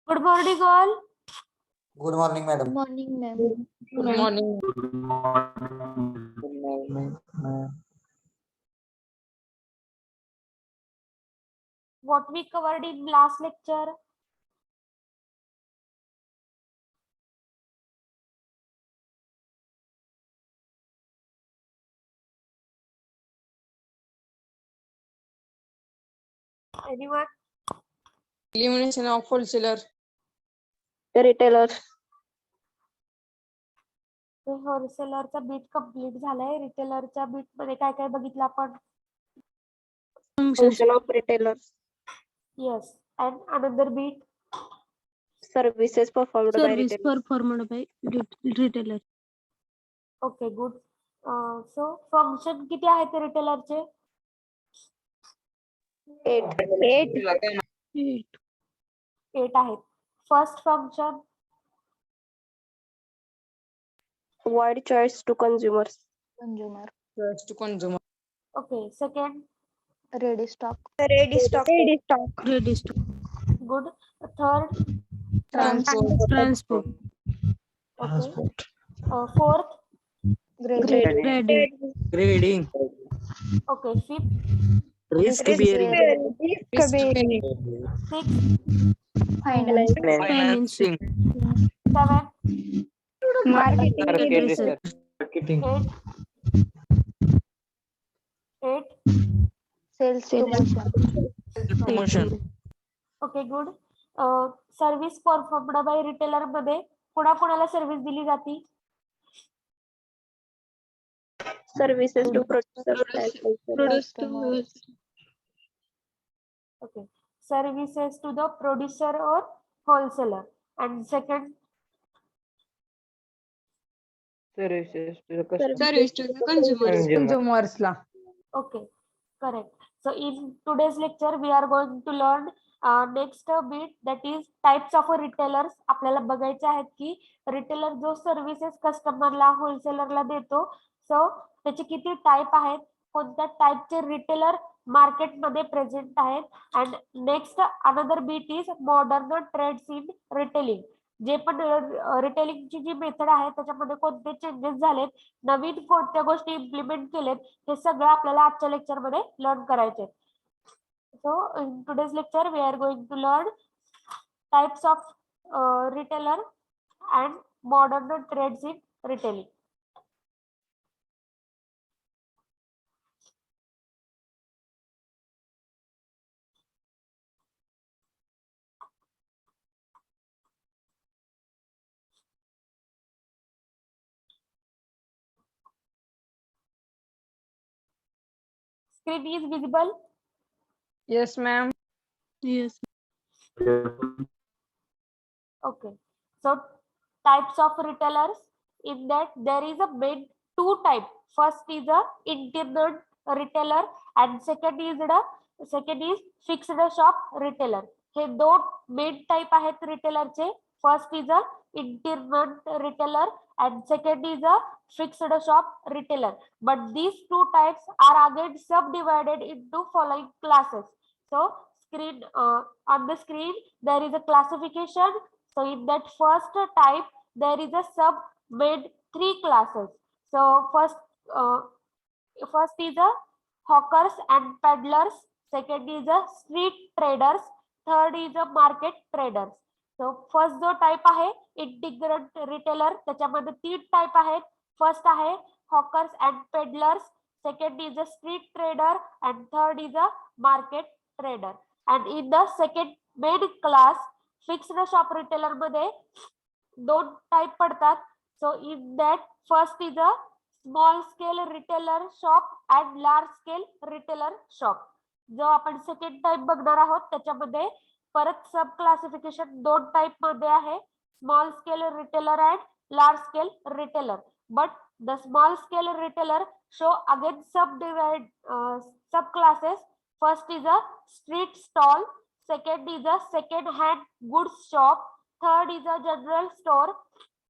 Good morning, all. Good morning, madam. Good morning, ma'am. Good morning. Good morning. Good morning, ma'am. What we covered in last lecture? Anyone? Elimination of wholesaler. Retailers. होलसेलरचा beat complete झालाय. रिटेलरच्या bit मध्ये काय काय बघितलं आपण? Function of retailers. Yes. And another beat? Services performed by Service retailers. performed by retailer. Okay, good. So function किती आहेत रिटेलरचे? 8. 8 आहेत. First function? Wide choice to consumers. First to consumer. Okay. Second? Ready stock. Ready stock. Good. Third? Transport. Transport. Okay. Transport. Fourth? Grading. Grading. Okay. Fifth? Risk bearing. Risk bearing. Sixth? Financing. Seventh? Marketing. Research. Marketing. Eight? Sales Promotion. Okay, good. Service performed by retailer मध्ये कोणाकोणाला service दिली जाते? Services to producers. Okay. Services to the producer or wholesaler. And second? Services to the customer. Service to the consumers. Consumers ला. Okay, correct. So in today's lecture, we are going to learn next bit, that is types of retailers. आपल्याला बघायचे आहेत की retailer जो services कस्टमरला होलसेलरला देतो, so त्याचे किती टाइप आहेत, कोणत्या टाइपचे रिटेलर मार्केटमध्ये प्रेझेंट आहेत. And next another beat is modern trades in retailing. जे पण रिटेलिंगची जी मेथड आहे त्याच्यामध्ये कोणते चेंजेस झालेत, नवीन कोणत्या गोष्टी इम्प्लिमेंट केलेत, हे सगळं आपल्याला आजच्या लेक्चर मध्ये लर्न करायचे. So in today's lecture we are going to learn types of retailer and modern trades in retailing. Screen is visible? Yes, ma'am. Yes. Okay. So types of retailers, in that there is a main two type. First is a internal retailer and second is fixed shop retailer. हे दोन main type आहेत रिटेलरचे. First is a internal retailer and second is a fixed shop retailer. But these two types are again subdivided into following classes. So screen on the screen there is a classification. So in that first type, there is a sub-made three classes. So first is a hawkers and peddlers. Second is a street traders. Third is a market traders. So first जो type आहे integrate retailer, त्याच्यामध्ये तीन type आहेत. First आहे hawkers and peddlers, second is a street trader and third is a market trader. And in the second main class fixed shop retailer मध्ये दोन type पडतात. So in that first is a small scale retailer shop and large scale retailer shop. जो आपण second type बघणार आहोत त्याच्यामध्ये परत सब classification दोन टाइप मध्ये आहे, small scale retailer and large scale retailer. But the small scale retailer show again sub classes. First is a street stall, second is a second hand goods shop, third is a general store,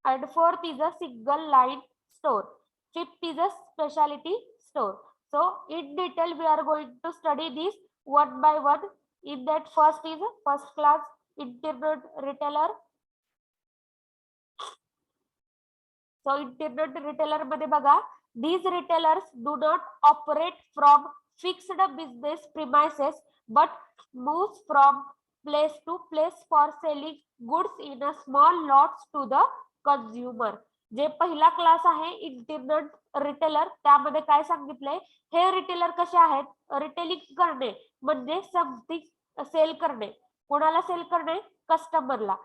and fourth is a single line store, fifth is a specialty store. So in detail we are going to study this one by one. In that first is first class internet retailer. So internet retailer मध्ये बघा, these retailers do not operate from fixed business premises but moves from place to place for selling goods in a small lots to the consumer. जे पहिला class आहे internet retailer, त्यामध्ये काय सांगितलंय, हे retailer कसे आहेत, रिटेलिंग करणे म्हणजे समथिंग सेल करणे. कोणाला सेल करणे, कस्टमरला.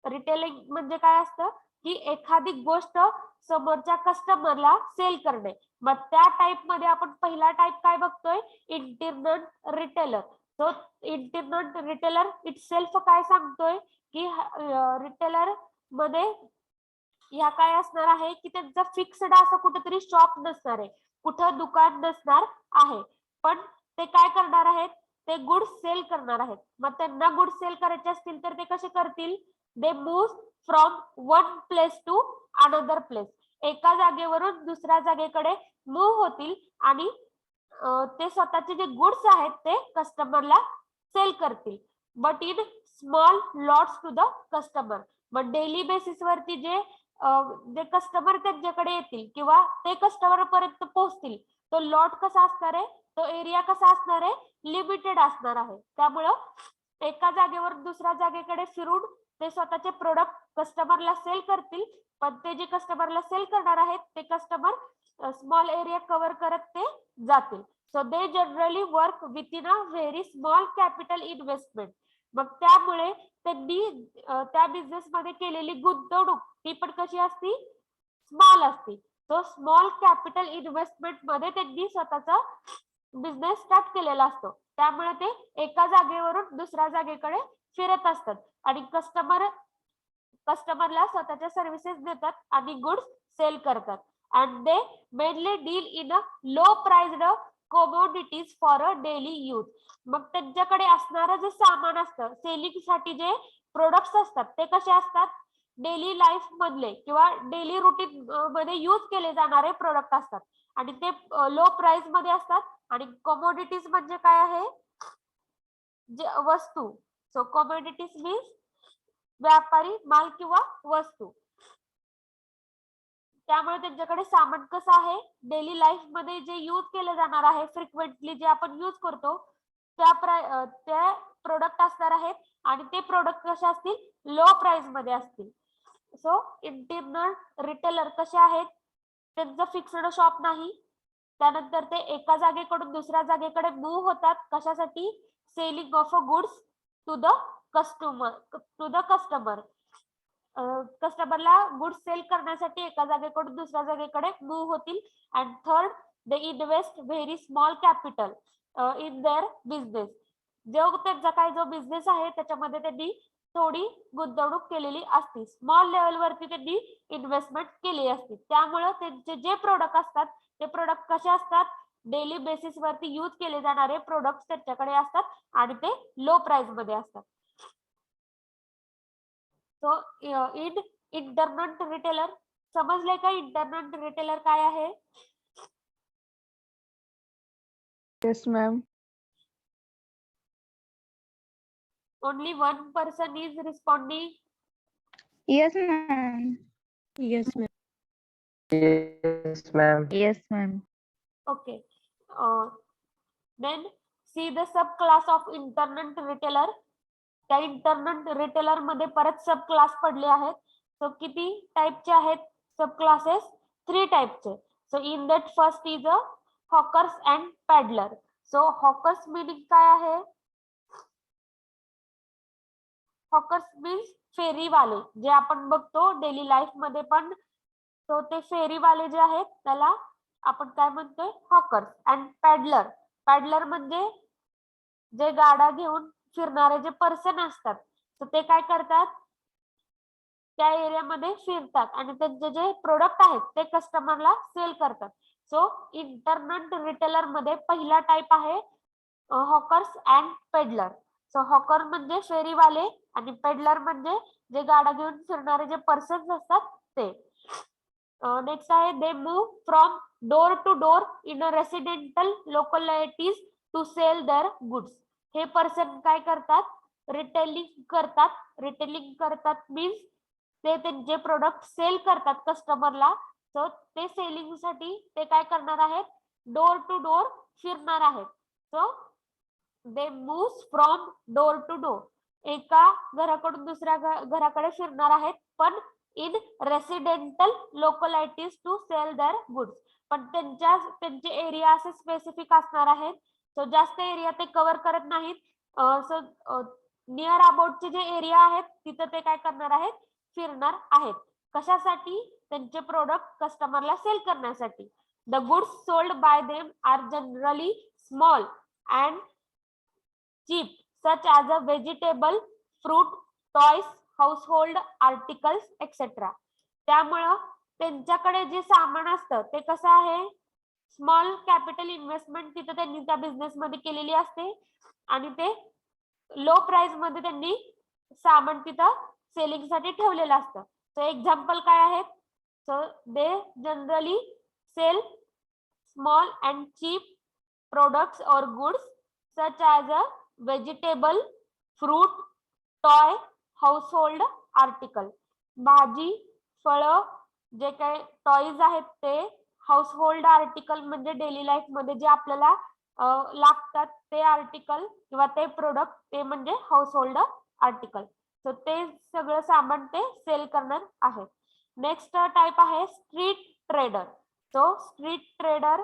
रिटेलिंग म्हणजे काय असतं की एखादी गोष्ट समोरच्या कस्टमरला सेल करणे. मग त्या टाइप मध्ये आपण पहिला टाइप काय बघतोय, internet retailer. So internet retailer itself काय सांगतोय की रिटेलर मध्ये ह्या काय असणार आहे की त्यांचा फिक्स्ड असं कुठेतरी शॉप नसणार आहे, कुठं दुकान नसणार आहे, पण ते काय करणार आहेत, ते गुड्स सेल करणार आहेत. मग त्यांना गुड्स सेल करायचे असतील तर ते कसे करतील, they move from one place to another place. एका जागेवरून दुसऱ्या जागेकडे मूव्ह होतील आणि ते स्वतःचे जे गुड्स आहेत ते कस्टमरला सेल करतील. But in small lots to the customer. मग डेली बेसिस वरती जे कस्टमर त्यांच्याकडे येतील किंवा ते कस्टमर पर्यंत पोहोचतील, तो लॉट कसा असणार आहे, तो एरिया कसा असणार आहे, लिमिटेड असणार आहे. त्यामुळं एका जागेवर दुसऱ्या जागेकडे फिरून ते स्वतःचे प्रोडक्ट कस्टमरला सेल करतील, पण ते जे कस्टमरला सेल करणार आहेत ते कस्टमर स्मॉल एरिया कव्हर करत ते जातील. So they generally work with in a very small capital investment. मग त्यामुळे त्यांनी त्या बिझनेस मध्ये केलेली गुंतवणूक ती पण कशी असती, स्मॉल असती. तो स्मॉल कॅपिटल इन्व्हेस्टमेंट मध्ये त्यांनी स्वतःचा बिझनेस स्टार्ट केलेला असतो. त्यामुळे ते एका जागेवरून दुसऱ्या जागेकडे फिरत असतात आणि कस्टमरला स्वतःच्या सर्व्हिसेस देतात आणि गुड्स सेल करतात. And they mainly deal in a low priced commodities for a daily use. मग त्यांच्याकडे असणारं जे सामान असतं, सेलिंग साठी जे प्रोडक्ट्स असतात ते कसे असतात, डेली लाईफ मधले किंवा डेली रुटीन मध्ये यूज केले जाणारे प्रोडक्ट असतात आणि ते लो प्राइस मध्ये असतात. आणि कमोडिटीज म्हणजे काय आहे, जे वस्तू. सो कमोडिटीज मीन्स व्यापारी माल किंवा वस्तू. त्यामुळे त्यांच्याकडे सामान कसं आहे, डेली लाईफ मध्ये जे यूज केलं जाणार आहे, फ्रिक्वेंटली जे आपण यूज करतो त्या प्रोडक्ट असणार आहेत आणि ते प्रोडक्ट कसे असतील, लो प्राइस मध्ये असतील. सो इंटरनेट रिटेलर कसे आहेत, त्यांचं फिक्स्ड शॉप नाही. त्यानंतर ते एका जागेकडून दुसऱ्या जागेकडे मूव्ह होतात. कशासाठी, selling of a goods to the customer. कस्टमरला गुड्स सेल करण्यासाठी एका जागेकडून दुसऱ्या जागेकडे मूव्ह होतील. And third, they invest very small capital in their business. जो त्यांचा काय जो बिझनेस आहे त्याच्यामध्ये त्यांनी थोडी गुंतवणूक केलेली असते, स्मॉल लेवलवरती त्यांनी इन्व्हेस्टमेंट केली असते. त्यामुळे त्यांचे जे प्रोडक्ट असतात ते प्रोडक्ट कसे असतात, डेली बेसिस वरती यूज केले जाणारे प्रोडक्ट त्यांच्याकडे असतात आणि ते लो प्राइस मध्ये असतात. सो इन इंटरनेट रिटेलर, समजले का इंटरनेट रिटेलर काय आहे? Yes, ma'am. Only one person is responding. Yes, ma'am. Yes, ma'am. Yes, ma'am. Yes, ma'am. Okay. Then see the subclass of internet retailer. त्या internet retailer मध्ये परत सब class पडले आहेत. So किती टाइपचे आहेत सब क्लासेस? 3 टाइपचे. So in that first is a hawkers and peddler. So hawkers meaning काय आहे? हॉकर्स मीन्स फेरीवाले, जे आपण बघतो डेली लाईफ मध्ये पण. सो ते फेरीवाले जे आहेत त्याला आपण काय म्हणतोय, हॉकर्स. अँड पॅडलर, पॅडलर म्हणजे जे गाडा घेऊन फिरणारे जे पर्सन असतात, तर ते काय करतात, त्या एरियामध्ये फिरतात आणि त्यांचे जे प्रोडक्ट आहेत ते कस्टमरला सेल करतात. सो इंटरनेट रिटेलर मध्ये पहिला टाइप आहे hawkers and peddler. So hawker म्हणजे फेरीवाले आणि पेडलर म्हणजे जे गाडा घेऊन फिरणारे जे पर्सन्स असतात ते. नेक्स्ट आहे they move from door to door in a residential localities to sell their goods. हे पर्सन काय करतात, रिटेलिंग करतात मीन्स ते त्यांचे प्रोडक्ट सेल करतात कस्टमरला. सो ते सेलिंग साठी ते काय करणार आहेत, डोर टू डोर फिरणार आहेत. So they move from door to door, एका घराकडून दुसऱ्या घराकडे फिरणार आहेत, पण in residential localities to sell their goods. पण त्यांचे एरिया असे स्पेसिफिक असणार आहेत. सो जास्त एरिया ते कव्हर करत नाहीत. सो नियर अबाउटचे जे एरिया आहेत तिथं ते काय करणार आहेत, फिरणार आहेत. कशासाठी, त्यांचे प्रोडक्ट कस्टमरला सेल करण्यासाठी. The goods sold by them are generally small and cheap such as a vegetable, fruit, toys, household articles, etc. त्यामुळं त्यांच्याकडे जे सामान असतं ते कसं आहे, स्मॉल कॅपिटल इन्व्हेस्टमेंट तिथे त्यांनी त्या बिझनेस मध्ये केलेली असते आणि ते लो प्राइस मध्ये त्यांनी सामान तिथं सेलिंग साठी ठेवलेलं असतं. सो एक्झाम्पल काय आहेत, so they generally sell small and cheap products और goods such as a vegetable, fruit, toy, household article. भाजी, फळं, जे काही टॉयज आहेत ते, हाऊसहोल्ड आर्टिकल म्हणजे डेली लाईफ मध्ये जे आपल्याला लागतात ते आर्टिकल किंवा ते प्रोडक्ट, ते म्हणजे हाऊसहोल्ड आर्टिकल. सो ते सगळं सामान ते सेल करणार आहे. नेक्स्ट टाइप आहे street trader. So street trader,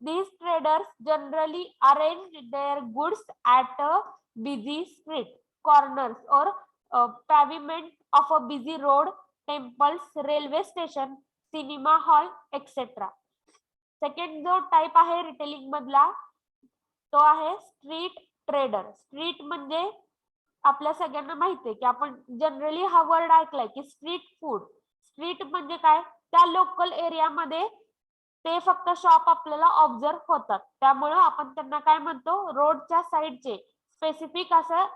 these traders generally arrange their goods at a busy street corners or pavement of a busy road, temples, railway station, cinema hall, etc. Second जो type आहे retailing मधला तो आहे street trader. Street म्हणजे आपल्या सगळ्यांना माहिती आहे की आपण जनरली हा वर्ड ऐकलाय की स्ट्रीट फूड. स्ट्रीट म्हणजे काय, त्या लोकल एरियामध्ये ते फक्त शॉप आपल्याला ऑब्झर्व होतात, त्यामुळं आपण त्यांना काय म्हणतो, रोडच्या साईडचे स्पेसिफिक असं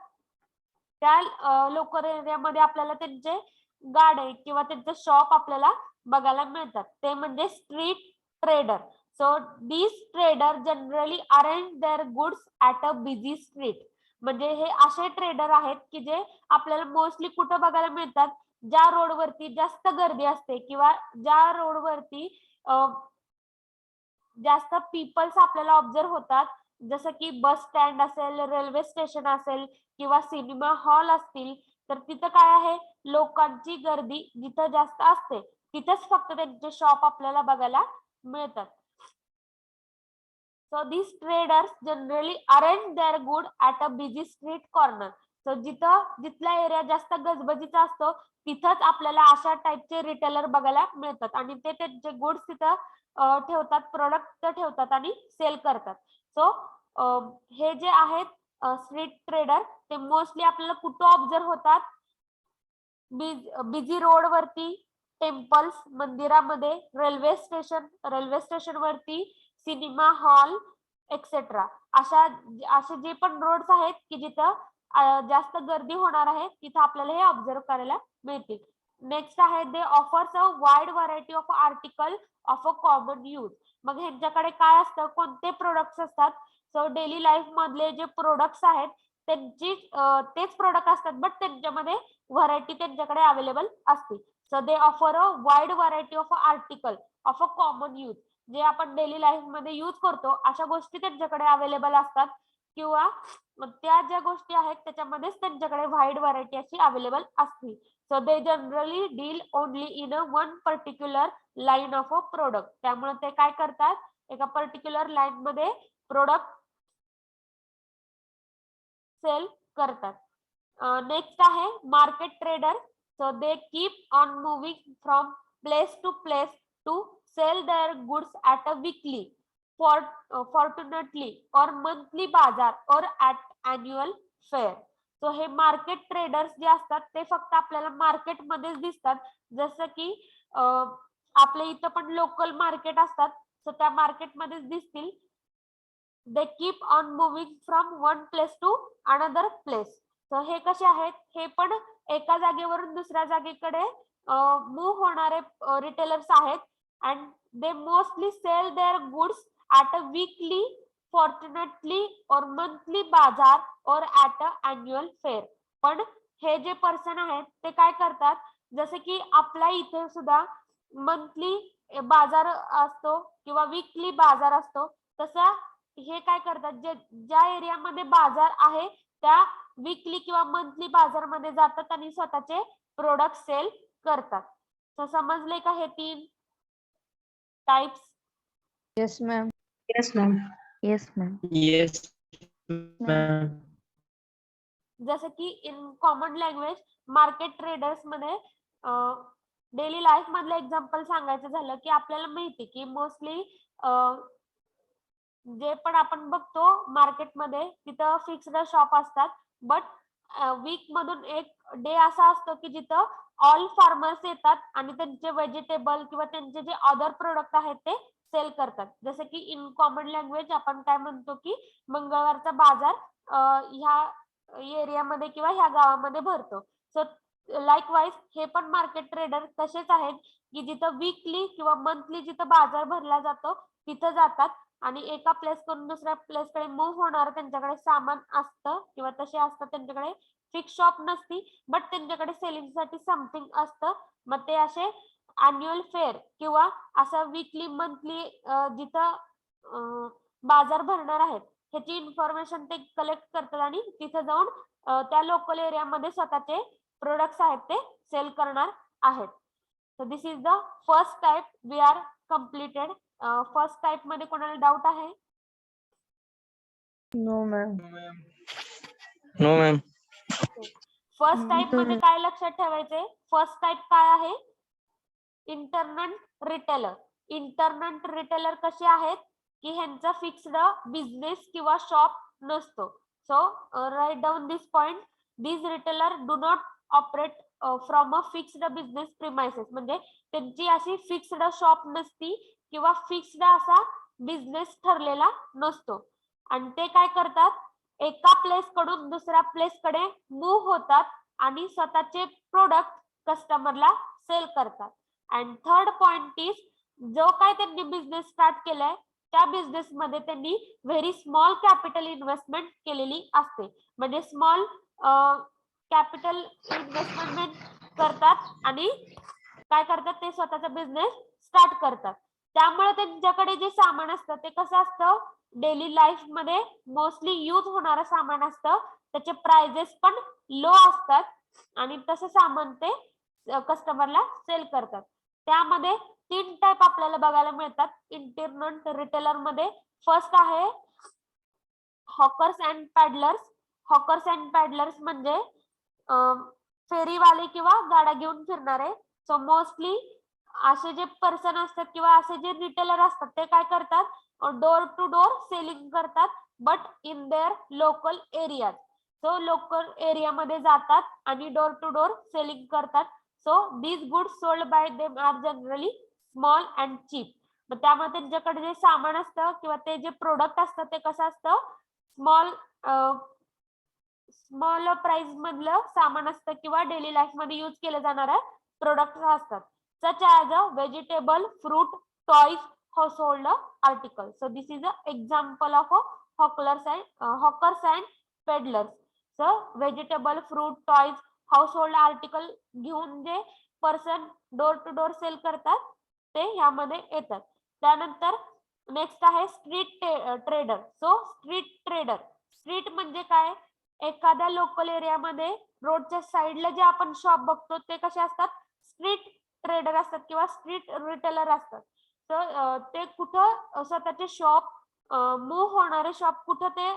त्या लोकल एरियामध्ये आपल्याला त्यांचे गाडे किंवा त्यांचे शॉप आपल्याला बघायला मिळतात, ते म्हणजे street trader. So these trader generally arrange their goods at a busy street. म्हणजे हे असे ट्रेडर आहेत की जे आपल्याला मोस्टली कुठं बघायला मिळतात, ज्या रोडवरती जास्त गर्दी असते किंवा ज्या रोडवरती जास्त पीपल्स आपल्याला ऑब्झर्व होतात, जसं की बस स्टँड असेल, रेल्वे स्टेशन असेल किंवा सिनेमा हॉल असतील, तर तिथं काय आहे, लोकांची गर्दी जिथं जास्त असते तिथंच फक्त त्यांचे शॉप आपल्याला बघायला मिळतात. So these traders generally arrange their good at a busy street corner. So जिथला एरिया जास्त गजबजीचा असतो तिथंच आपल्याला अशा टाइपचे रिटेलर बघायला मिळतात आणि ते त्यांचे गुड्स तिथं ठेवतात, प्रोडक्ट ठेवतात आणि सेल करतात. सो हे जे आहेत स्ट्रीट ट्रेडर ते मोस्टली आपल्याला कुठं ऑब्झर्व होतात, बिझी रोड वरती, टेम्पल्स मंदिरामध्ये, रेल्वे स्टेशन वरती, सिनेमा हॉल एक्सेट्रा. असे जे पण रोड्स आहेत की जिथं जास्त गर्दी होणार आहे तिथं आपल्याला हे ऑब्झर्व करायला मिळतील. नेक्स्ट आहे they offers a wide variety of article of a common use. मग ह्यांच्याकडे काय असतं, कोणते प्रोडक्ट्स असतात, सो डेली लाईफ मधले जे प्रोडक्ट्स आहेत त्यांची तेच प्रोडक्ट असतात बट त्यांच्यामध्ये व्हरायटी त्यांच्याकडे अवेलेबल असते. So they offer a wide variety of article of a common use. जे आपण डेली लाईफ मध्ये यूज करतो अशा गोष्टी त्यांच्याकडे अवेलेबल असतात किंवा त्या ज्या गोष्टी आहेत त्याच्यामध्येच त्यांच्याकडे वाईड व्हरायटी अशी अवेलेबल असते. So they generally deal only in a one particular line of a product. त्यामुळे ते काय करतात, एका पर्टिक्युलर लाईन मध्ये प्रोडक्ट सेल करतात. नेक्स्ट आहे market trader. So they keep on moving from place to place to sell their goods at a weekly, fortnightly or monthly bazaar or at annual fair. So हे market traders जे असतात ते फक्त आपल्याला market मध्येच दिसतात, जसं की आपल्या इथं पण लोकल मार्केट असतात, सो त्या मार्केट मध्येच दिसतील. They keep on moving from one place to another place. So हे कसे आहेत, हे पण एका जागेवरून दुसऱ्या जागेकडे मूव्ह होणारे रिटेलर्स आहेत. And they mostly sell their goods at a weekly, fortunately or monthly bazaar or at a annual fair. पण हे जे पर्सन आहेत ते काय करतात, जसे की आपल्या इथे सुद्धा मंथली बाजार असतो किंवा वीकली बाजार असतो, तसा हे काय करतात, ज्या एरियामध्ये बाजार आहे त्या वीकली किंवा मंथली बाजारमध्ये जातात आणि स्वतःचे प्रोडक्ट सेल करतात. तर समजले का हे 3 types? Yes, ma'am. Yes, ma'am. Yes, ma'am. Yes, ma'am. जसं की in common language market traders मध्ये डेली लाईफ मधलं एक्झाम्पल सांगायचं झालं की आपल्याला माहिती की मोस्टली जे पण आपण बघतो मार्केटमध्ये तिथं फिक्स्ड शॉप असतात, बट वीक मधून एक डे असा असतो की जिथं ऑल फार्मर्स येतात आणि त्यांचे व्हेजिटेबल किंवा त्यांचे जे अदर प्रोडक्ट आहेत ते सेल करतात. जसं की इन कॉमन लँग्वेज आपण काय म्हणतो की मंगळवारचा बाजार ह्या एरियामध्ये किंवा ह्या गावामध्ये भरतो. सो लाईकवाईज हे पण मार्केट ट्रेडर तसेच आहेत की जिथं वीकली किंवा मंथली जिथं बाजार भरला जातो तिथं जातात आणि एका प्लेस कडून दुसऱ्या प्लेस कडे मूव्ह होणार त्यांच्याकडे सामान असतं किंवा तसे असतात, त्यांच्याकडे फिक्स शॉप नसती, बट त्यांच्याकडे सेलिंग साठी समथिंग असतं. मग ते असे अॅन्युअल फेअर किंवा असं वीकली मंथली जिथं बाजार भरणार आहेत ह्याची इन्फॉर्मेशन ते कलेक्ट करतात आणि तिथे जाऊन त्या लोकल एरियामध्ये स्वतःचे प्रोडक्ट्स आहेत ते सेल करणार आहेत. So this is the first type we are completed. First type मध्ये कोणाला डाऊट आहे? No, ma'am. No, ma'am. First type मध्ये काय लक्षात ठेवायचे? फर्स्ट टाइप काय आहे? Internal retailer. इंटरनल रिटेलर कसे आहेत की ह्यांचा फिक्स्ड बिझनेस किंवा शॉप नसतो. So write down this point. these retailer do not operate from a fixed business premises. म्हणजे त्यांची अशी फिक्स्ड शॉप नसती किंवा फिक्स्ड असा बिझनेस ठरलेला नसतो आणि ते काय करतात, एका प्लेस कडून दुसऱ्या प्लेस कडे मूव्ह होतात आणि स्वतःचे प्रोडक्ट कस्टमरला सेल करतात. अँड थर्ड पॉइंट इज, जो काय त्यांनी बिझनेस स्टार्ट केलाय त्या बिझनेस मध्ये त्यांनी व्हेरी स्मॉल कॅपिटल इन्व्हेस्टमेंट केलेली असते. म्हणजे स्मॉल कॅपिटल इन्व्हेस्टमेंट करतात आणि काय करतात, ते स्वतःचा बिझनेस स्टार्ट करतात. त्यामुळे त्यांच्याकडे जे सामान असतं ते कसं असतं, डेली लाईफ मध्ये मोस्टली यूज होणारं सामान असतं, त्याचे प्राइजेस पण लो असतात आणि तसं सामान ते कस्टमरला सेल करतात. त्यामध्ये 3 टाइप आपल्याला बघायला मिळतात इंटरनल रिटेलर मध्ये. फर्स्ट आहे hawkers and peddlers. Hawkers and peddlers म्हणजे फेरीवाले किंवा गाड्या घेऊन फिरणारे. सो मोस्टली असे जे पर्सन असतात किंवा असे जे रिटेलर असतात ते काय करतात, डोर टू डोर सेलिंग करतात, but in their local area. So local area मध्ये जातात आणि डोर टू डोर सेलिंग करतात. So these goods sold by them are generally small and cheap. मग त्यामुळे त्यांच्याकडे जे सामान असतं किंवा ते जे प्रोडक्ट असतं ते कसं असतं, स्मॉल प्राइस मधलं सामान असतं किंवा डेली लाईफ मध्ये यूज केलं जाणारं प्रोडक्ट असतात. such as a vegetable, fruit, toys, household articles. So this is an example of a hawkers and peddlers. So vegetable, fruit, toys, household article घेऊन जे person door to door sell करतात ते ह्यामध्ये येतात. त्यानंतर नेक्स्ट आहे street trader. So street trader, street म्हणजे काय, एखाद्या लोकल एरियामध्ये रोडच्या साईडला जे आपण शॉप बघतो ते कसे असतात, स्ट्रीट ट्रेडर असतात किंवा स्ट्रीट रिटेलर असतात. तर ते कुठं स्वतःचे शॉप मूव्ह होणारे शॉप कुठं ते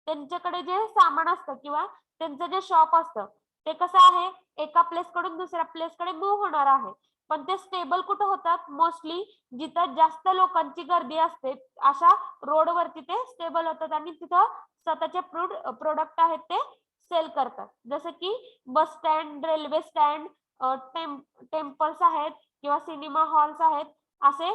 त्यांच्याकडे जे सामान असतं किंवा त्यांचं जे शॉप असतं ते कसं आहे, एका प्लेस कडून दुसऱ्या प्लेस कडे मूव्ह होणार आहे. पण ते स्टेबल कुठं होतात, मोस्टली जिथं जास्त लोकांची गर्दी असते अशा रोडवरती ते स्टेबल होतात आणि तिथं स्वतःचे प्रोडक्ट आहेत ते सेल करतात. जसं की bus stand, railway stand, temples आहेत किंवा सिनेमा हॉल्स आहेत असे,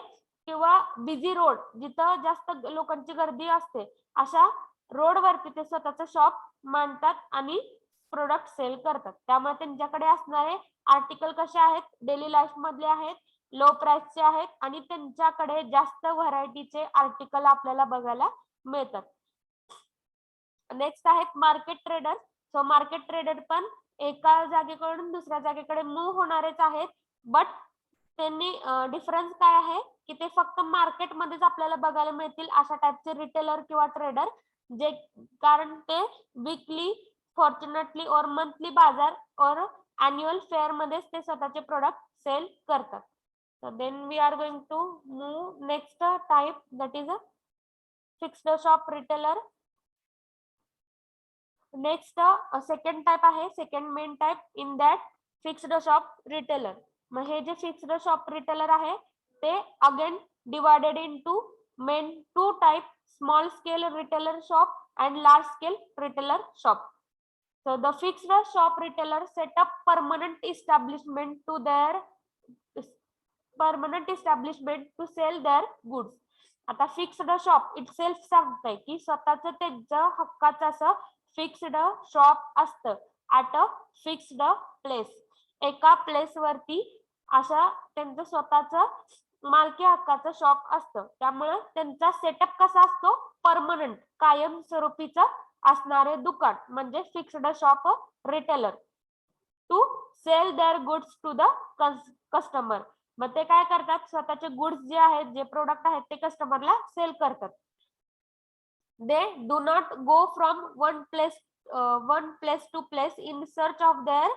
किंवा बिझी रोड जिथं जास्त लोकांची गर्दी असते अशा रोडवरती ते स्वतःचं शॉप मांडतात आणि प्रोडक्ट सेल करतात. त्यामुळे त्यांच्याकडे असणारे आर्टिकल कसे आहेत, डेली लाईफ मधले आहेत लो प्राइसचे आहेत आणि त्यांच्याकडे जास्त व्हरायटीचे आर्टिकल आपल्याला बघायला मिळतात. नेक्स्ट आहेत market trader. So market trader पण एका जागेकडून दुसऱ्या जागेकडे मूव्ह होणारेच आहेत, बट त्यांनी डिफरन्स काय आहे की ते फक्त मार्केटमध्येच आपल्याला बघायला मिळतील अशा टाइपचे रिटेलर किंवा ट्रेडर, जे कारण ते weekly, fortunately or monthly bazaar और अॅन्युअल फेअर मध्येच ते स्वतःचे प्रोडक्ट सेल करतात. So then we are going to move next type, that is a fixed shop retailer. Next second type आहे, second main type in that fixed shop retailer. मग हे जे fixed shop retailer आहे ते again divided into main two type, small scale retailer shop and large scale retailer shop. So the fixed shop retailer set up permanent establishment to sell their goods. आता fixed shop itself सांगतंय की स्वतःच त्यांचं हक्काचं असं fixed shop असतं at a fixed place. एका place वरती अशा त्यांचं स्वतःच मालकी हक्काचं शॉप असतं. त्यामुळे त्यांचा सेटअप कसा असतो, परमनंट, कायमस्वरूपीचं असणारे दुकान म्हणजे fixed shop retailer. To sell their goods to the customer. मग ते काय करतात, स्वतःचे गुड्स जे आहेत, जे प्रोडक्ट आहेत ते कस्टमरला सेल करतात. They do not go from one place to place in search of their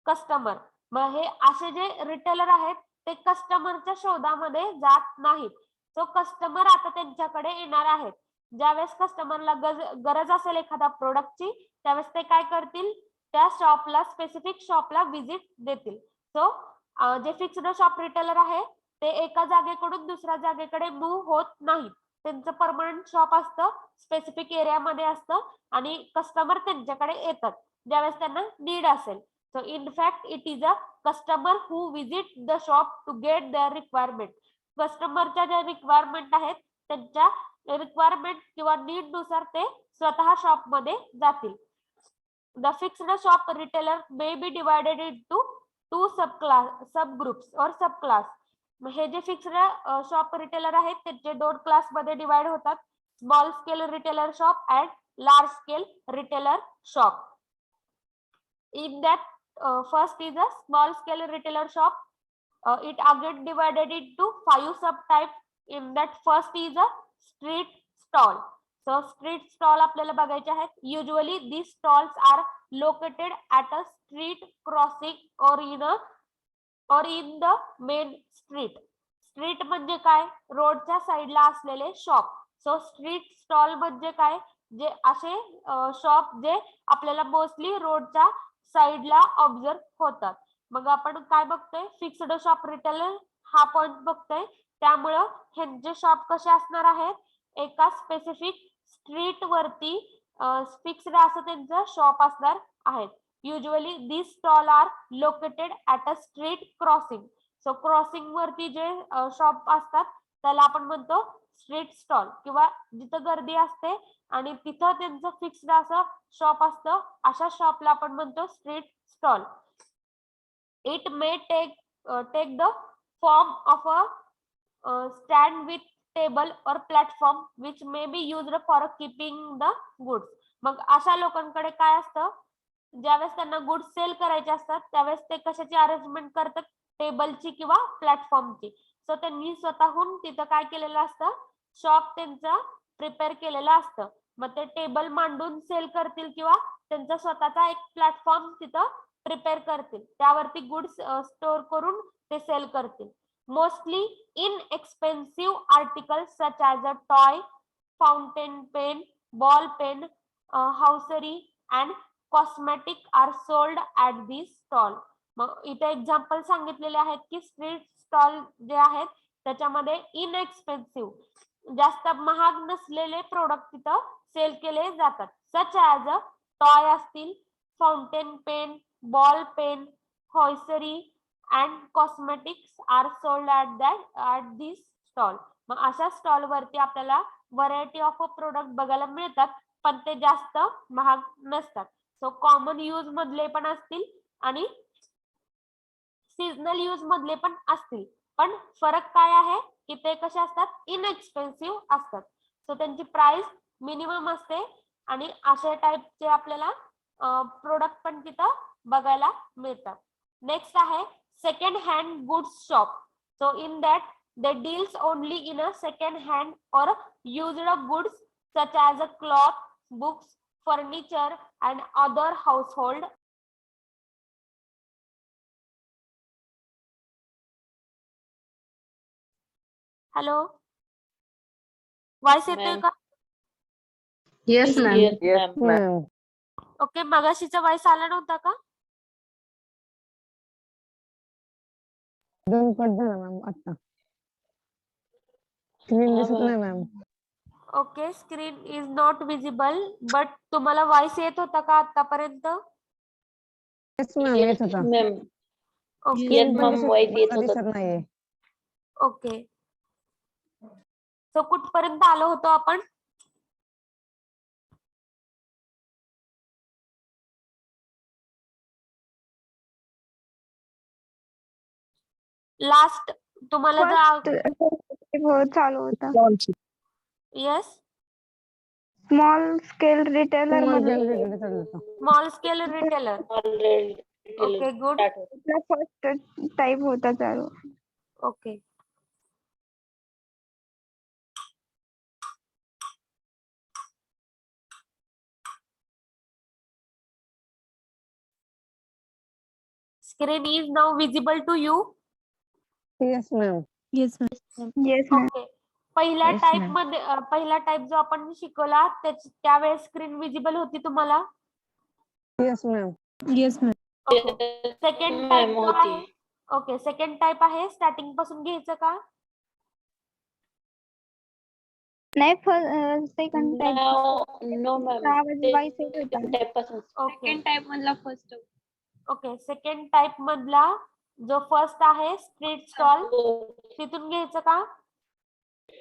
customer. मग हे असे जे रिटेलर आहेत ते कस्टमरच्या शोधामध्ये जात नाहीत. सो कस्टमर आता त्यांच्याकडे येणार आहेत. ज्यावेळेस कस्टमरला गरज असेल एखाद्या प्रोडक्टची, त्यावेळेस ते काय करतील, त्या शॉपला, स्पेसिफिक शॉपला व्हिजिट देतील. सो जे फिक्स्ड शॉप रिटेलर आहे ते एका जागेकडून दुसऱ्या जागेकडे मूव्ह होत नाहीत. त्यांचं परमनंट शॉप असतं, स्पेसिफिक एरियामध्ये असतं आणि कस्टमर त्यांच्याकडे येतात ज्यावेळेस त्यांना नीड असेल. So in fact it is a customer who visit the shop to get their requirement. कस्टमरच्या ज्या रिक्वायरमेंट आहेत त्यांच्या रिक्वायरमेंट किंवा नीड नुसार ते स्वतः शॉप मध्ये जातील. The fixed shop retailer may be divided into two subgroups or subclass. हे जे फिक्स्ड शॉप रिटेलर आहेत त्यांचे दोन क्लास मध्ये डिवाइड होतात, small scale retailer shop and large scale retailer shop. In that first is a small scale retailer shop. It again divided into 5 subtypes. In that first is a street stall. So street stall आपल्याला बघायचे आहेत. Usually these stalls are located at a street crossing or in the main street. Street म्हणजे काय, रोडच्या साइडला असलेले shop. So street stall म्हणजे काय, जे असे शॉप जे आपल्याला मोस्टली रोडच्या साइडला ऑब्झर्व होतात. मग आपण काय बघतोय, फिक्स्ड शॉप रिटेलर हा पॉइंट बघतोय. त्यामुळं ह्यांचे शॉप कसे असणार आहेत, एका स्पेसिफिक स्ट्रीट वरती फिक्स्ड असं त्यांचं शॉप असणार आहेत. Usually this stall are located at a street crossing. So crossing वरती जे शॉप असतात त्याला आपण म्हणतो स्ट्रीट स्टॉल, किंवा जिथं गर्दी असते आणि तिथं त्यांचं फिक्स्ड असं शॉप असतं, अशा शॉपला आपण म्हणतो street stall. It may take the form of a stand with table और platform which may be used for keeping the goods. मग अशा लोकांकडे काय असतं, ज्यावेळेस त्यांना गुड्स सेल करायचे असतात त्यावेळेस ते कशाची अरेंजमेंट करतात, टेबलची किंवा प्लॅटफॉर्मची. सो त्यांनी स्वतःहून तिथं काय केलेलं असतं, शॉप त्यांचं प्रिपेअर केलेलं असतं. मग ते टेबल मांडून सेल करतील किंवा त्यांचा स्वतःचा एक प्लॅटफॉर्म तिथं प्रिपेअर करतील, त्यावरती गुड्स स्टोअर करून ते सेल करतील. Mostly inexpensive articles such as a toy, fountain pen, ball pen, hosiery and cosmetic are sold at this stall. मग इथे एक्झाम्पल सांगितलेले आहेत की स्ट्रीट स्टॉल जे आहेत त्याच्यामध्ये इनएक्सपेन्सिव्ह, जास्त महाग नसलेले प्रोडक्ट तिथं सेल केले जातात. सच ॲज अ टॉय असतील, fountain pen, ball pen, hosiery and cosmetics are sold at this stall. मग अशा स्टॉल वरती आपल्याला व्हरायटी ऑफ प्रोडक्ट बघायला मिळतात, पण ते जास्त महाग नसतात. सो कॉमन यूज मधले पण असतील आणि सीजनल यूज मधले पण असतील. पण फरक काय आहे की ते कसे असतात, इनएक्सपेन्सिव्ह असतात. सो त्यांची प्राइस मिनिमम असते आणि अशा टाइपचे आपल्याला प्रोडक्ट पण तिथं बघायला मिळतात. नेक्स्ट आहे second hand goods shop. So in that they deals only in a second hand or used goods such as a cloth, books, furniture and other household. Hello, voice येतोय का? Yes, ma'am. Yes, ma'am. Okay, मगाशीचा voice आला नव्हता का? दोन cut झाला ma'am आता. Screen दिसत नाही ma'am. Okay, screen is not visible, but तुम्हाला वॉइस येत होता का आतापर्यंत? येस मॅम येत होता. ओके Yes, पण दिसत नाहीये. ओके, सो कुठपर्यंत आलो होतो आपण? लास्ट तुम्हाला फर्स्ट चालू होता. येस, स्मॉल स्केल रिटेलर मध्ये small scale retailer. Okay, good. First type होता चालू. Okay, screen is now visible to you. Yes ma'am. yes, ma'am. Yes ma'am. Okay, पहिल्या Yes, टाइप ma'am. मध्ये पहिला टाइप जो आपण शिकवला त्यावेळेस स्क्रीन विजिबल होती तुम्हाला? Yes ma'am. Yes, ma'am. Okay, second type जो आहे, ओके सेकंड टाइप आहे स्टार्टिंग पासून घ्यायचं का? नाही सेकंड टाइप. No ma'am. आवाज वाईस येत होता. ओके टाइप मधला फर्स्ट ओके, सेकंड टाइप मधला जो फर्स्ट आहे स्ट्रीट स्टॉल, तिथून घ्यायचं का?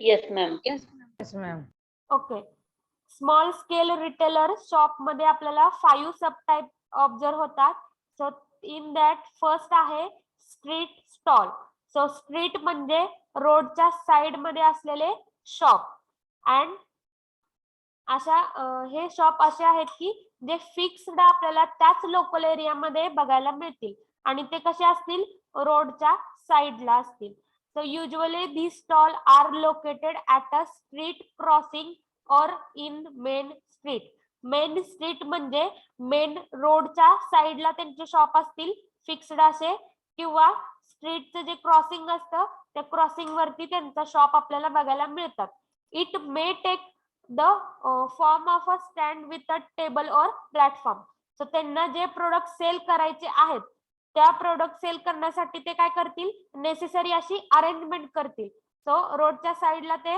Yes ma'am. Yes ma'am. Okay, small scale retailer shop मध्ये आपल्याला 5 सब टाइप ऑब्झर्व होतात. सो इन दॅट फर्स्ट आहे स्ट्रीट स्टॉल. सो स्ट्रीट म्हणजे रोडच्या साइड मध्ये असलेले शॉप, अँड अशा हे शॉप असे आहेत की जे फिक्स्ड आपल्याला त्याच लोकल एरियामध्ये बघायला मिळतील आणि ते कसे असतील, रोडच्या साइडला असतील. So usually these stall are located at a street crossing or in main street. Main street म्हणजे मेन रोडच्या साइडला त्यांचे शॉप असतील फिक्स्ड असे, किंवा स्ट्रीटचं जे क्रॉसिंग असतं त्या क्रॉसिंग वरती त्यांचा शॉप आपल्याला बघायला मिळतात. It may take the form of a stand with a table और प्लॅटफॉर्म. सो त्यांना जे प्रोडक्ट सेल करायचे आहेत त्या प्रोडक्ट सेल करण्यासाठी ते काय करतील, नेसेसरी अशी अरेंजमेंट करतील. सो रोडच्या साइडला ते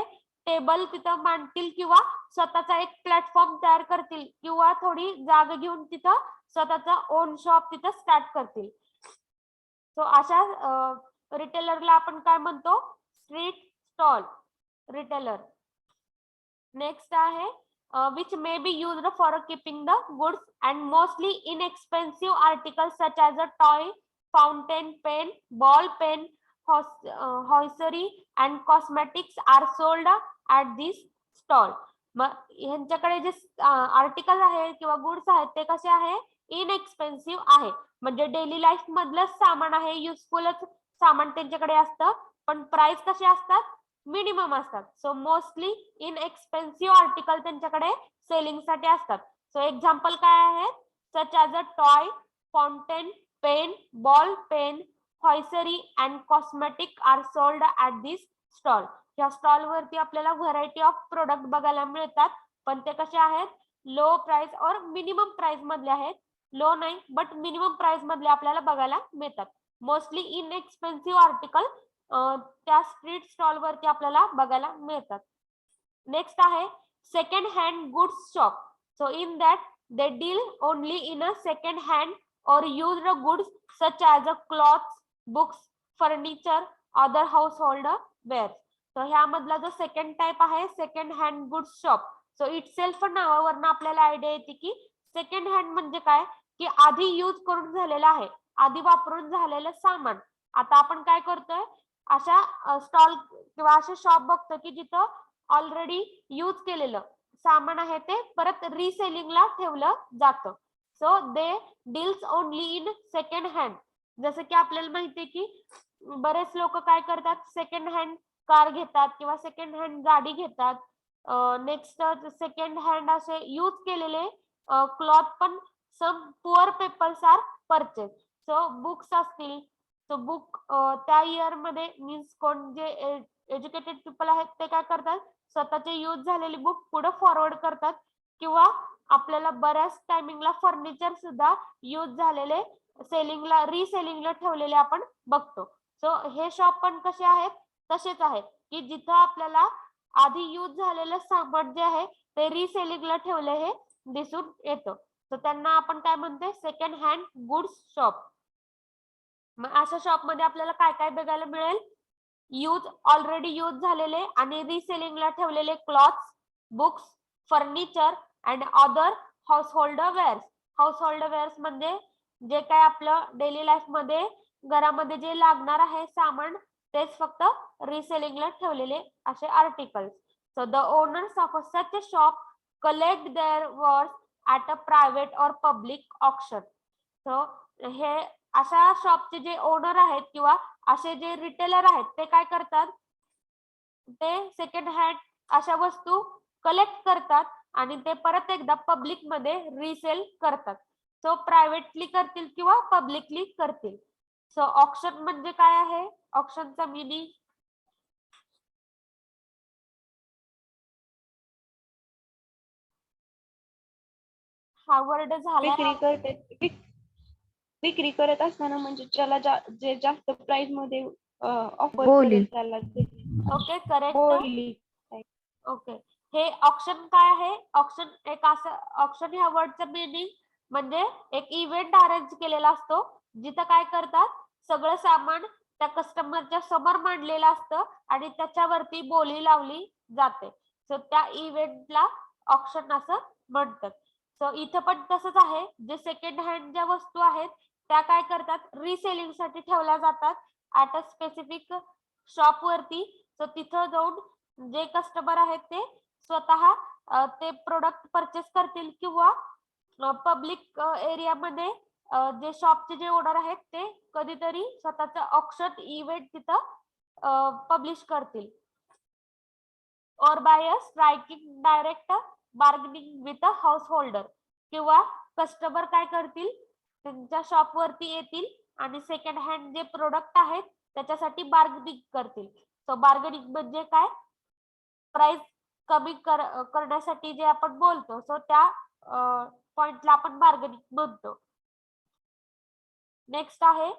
टेबल तिथं मांडतील किंवा स्वतःचा एक प्लॅटफॉर्म तयार करतील किंवा थोडी जागा घेऊन तिथं स्वतःचा ओन शॉप तिथं स्टार्ट करतील. सो अशा रिटेलरला आपण काय म्हणतो, स्ट्रीट स्टॉल रिटेलर. नेक्स्ट आहे which may be used for keeping the goods and mostly inexpensive articles such as a toy, fountain pen, ball pen, hosiery and cosmetics are sold at this stall. ह्यांच्याकडे जे article आहे किंवा goods आहेत ते कसे आहे, इनएक्सपेन्सिव्ह आहे, म्हणजे डेली लाईफ मधलं सामान आहे, युजफुलच सामान त्यांच्याकडे असतं, पण प्राइस कसे असतात, मिनिमम असतात. सो मोस्टली इनएक्सपेन्सिव्ह आर्टिकल त्यांच्याकडे सेलिंग साठी असतात. सो एक्झाम्पल काय आहे, such as a toy, fountain pen, ball pen, hosiery and cosmetic are sold at this stall. या स्टॉल वरती आपल्याला व्हरायटी ऑफ प्रोडक्ट बघायला मिळतात, पण ते कसे आहेत, लो प्राइस और मिनिमम प्राइस मधले आहेत. लो नाही बट मिनिमम प्राइस मधले आपल्याला बघायला मिळतात. मोस्टली इनएक्सपेन्सिव्ह आर्टिकल त्या स्ट्रीट स्टॉल वरती आपल्याला बघायला मिळतात. नेक्स्ट आहे second hand goods shop. So in that they deal only in a second hand और used goods such as a clothes, books, furniture, other household ware. तर ह्यामधला जो सेकंड टाइप आहे second hand goods shop. So it self नावावरनं आपल्याला idea येते की second hand म्हणजे काय, की आधी यूज करून झालेलं आहे, आधी वापरून झालेलं सामान आता आपण काय करतोय, अशा स्टॉल किंवा असे शॉप बघतो की जिथं ऑलरेडी यूज केलेलं सामान आहे ते परत रिसेलिंगला ठेवलं जातं. So they deals only in second hand. जसं की आपल्याला माहितीये की बरेच लोक काय करतात, सेकंड हँड कार घेतात किंवा सेकंड हँड गाडी घेतात. नेक्स्ट सेकंड हँड असे यूज केलेले क्लॉथ पण some poor peoples are purchase. So books असतील, सो बुक त्या इयर मध्ये मीन्स कोण जे एज्युकेटेड पीपल आहेत ते काय करतात, स्वतःचे यूज झालेली बुक पुढे फॉरवर्ड करतात किंवा आपल्याला बऱ्याच टायमिंगला फर्निचर सुद्धा यूज झालेले सेलिंगला रिसेलिंगला ठेवलेले आपण बघतो. सो हे शॉप पण कसे आहेत, तसेच आहेत की जिथं आपल्याला आधी यूज झालेलं सामान जे आहे ते रिसेलिंगला ठेवले हे दिसून येतं. तर त्यांना आपण काय म्हणते, सेकंड हँड गुड्स शॉप. मग अशा शॉप मध्ये आपल्याला काय काय बघायला मिळेल, ऑलरेडी यूज झालेले आणि रिसेलिंगला ठेवलेले clothes, books, furniture and other household wears. Household wears म्हणजे जे काय आपलं डेली लाईफ मध्ये घरामध्ये जे लागणार आहे सामान तेच फक्त रिसेलिंगला ठेवलेले असे articles. So the owners of such a shop collect their worth at a private or public auction. So हे अशा शॉपचे जे ओनर आहेत किंवा असे जे रिटेलर आहेत ते काय करतात, ते सेकंड हँड अशा वस्तू कलेक्ट करतात आणि ते परत एकदा पब्लिक मध्ये रिसेल करतात. सो प्रायव्हेटली करतील किंवा पब्लिकली करतील. सो ऑक्शन म्हणजे काय आहे, ऑक्शनचा मिनिंग हा वर्ड झाला विक्री करत असताना म्हणजे ज्याला जे जास्त प्राइस मध्ये ऑफर बोली. करेल त्याला ओके करेक्ट. बोली. ओके, हे ऑक्शन काय आहे, ऑक्शन एक असं, ऑक्शन ह्या वर्डचं मीनिंग म्हणजे एक इव्हेंट अरेंज केलेला असतो जिथं काय करतात, सगळं सामान त्या कस्टमरच्या समोर मांडलेलं असतं आणि त्याच्यावरती बोली लावली जाते. सो त्या इव्हेंटला ऑक्शन असं म्हणतात. सो इथं पण तसंच आहे, जे सेकंड हँड ज्या वस्तू आहेत त्या काय करतात, रिसेलिंग साठी ठेवल्या जातात ऍट अ स्पेसिफिक शॉप वरती. सो तिथं जाऊन जे कस्टमर आहेत ते स्वतः ते प्रोडक्ट परचेस करतील किंवा पब्लिक एरियामध्ये जे शॉपचे जे ओनर आहेत ते कधीतरी स्वतःचं ऑक्शन इव्हेंट तिथं पब्लिश करतील. Or by a striking direct bargaining with a householder. किंवा कस्टमर काय करतील, त्यांच्या शॉप वरती येतील आणि सेकंड हँड जे प्रोडक्ट आहेत त्याच्यासाठी बार्गेनिंग करतील. सो बार्गेनिंग म्हणजे काय, प्राइस कमी करण्यासाठी जे आपण बोलतो, सो त्या पॉइंटला आपण बार्गेनिंग म्हणतो. नेक्स्ट आहे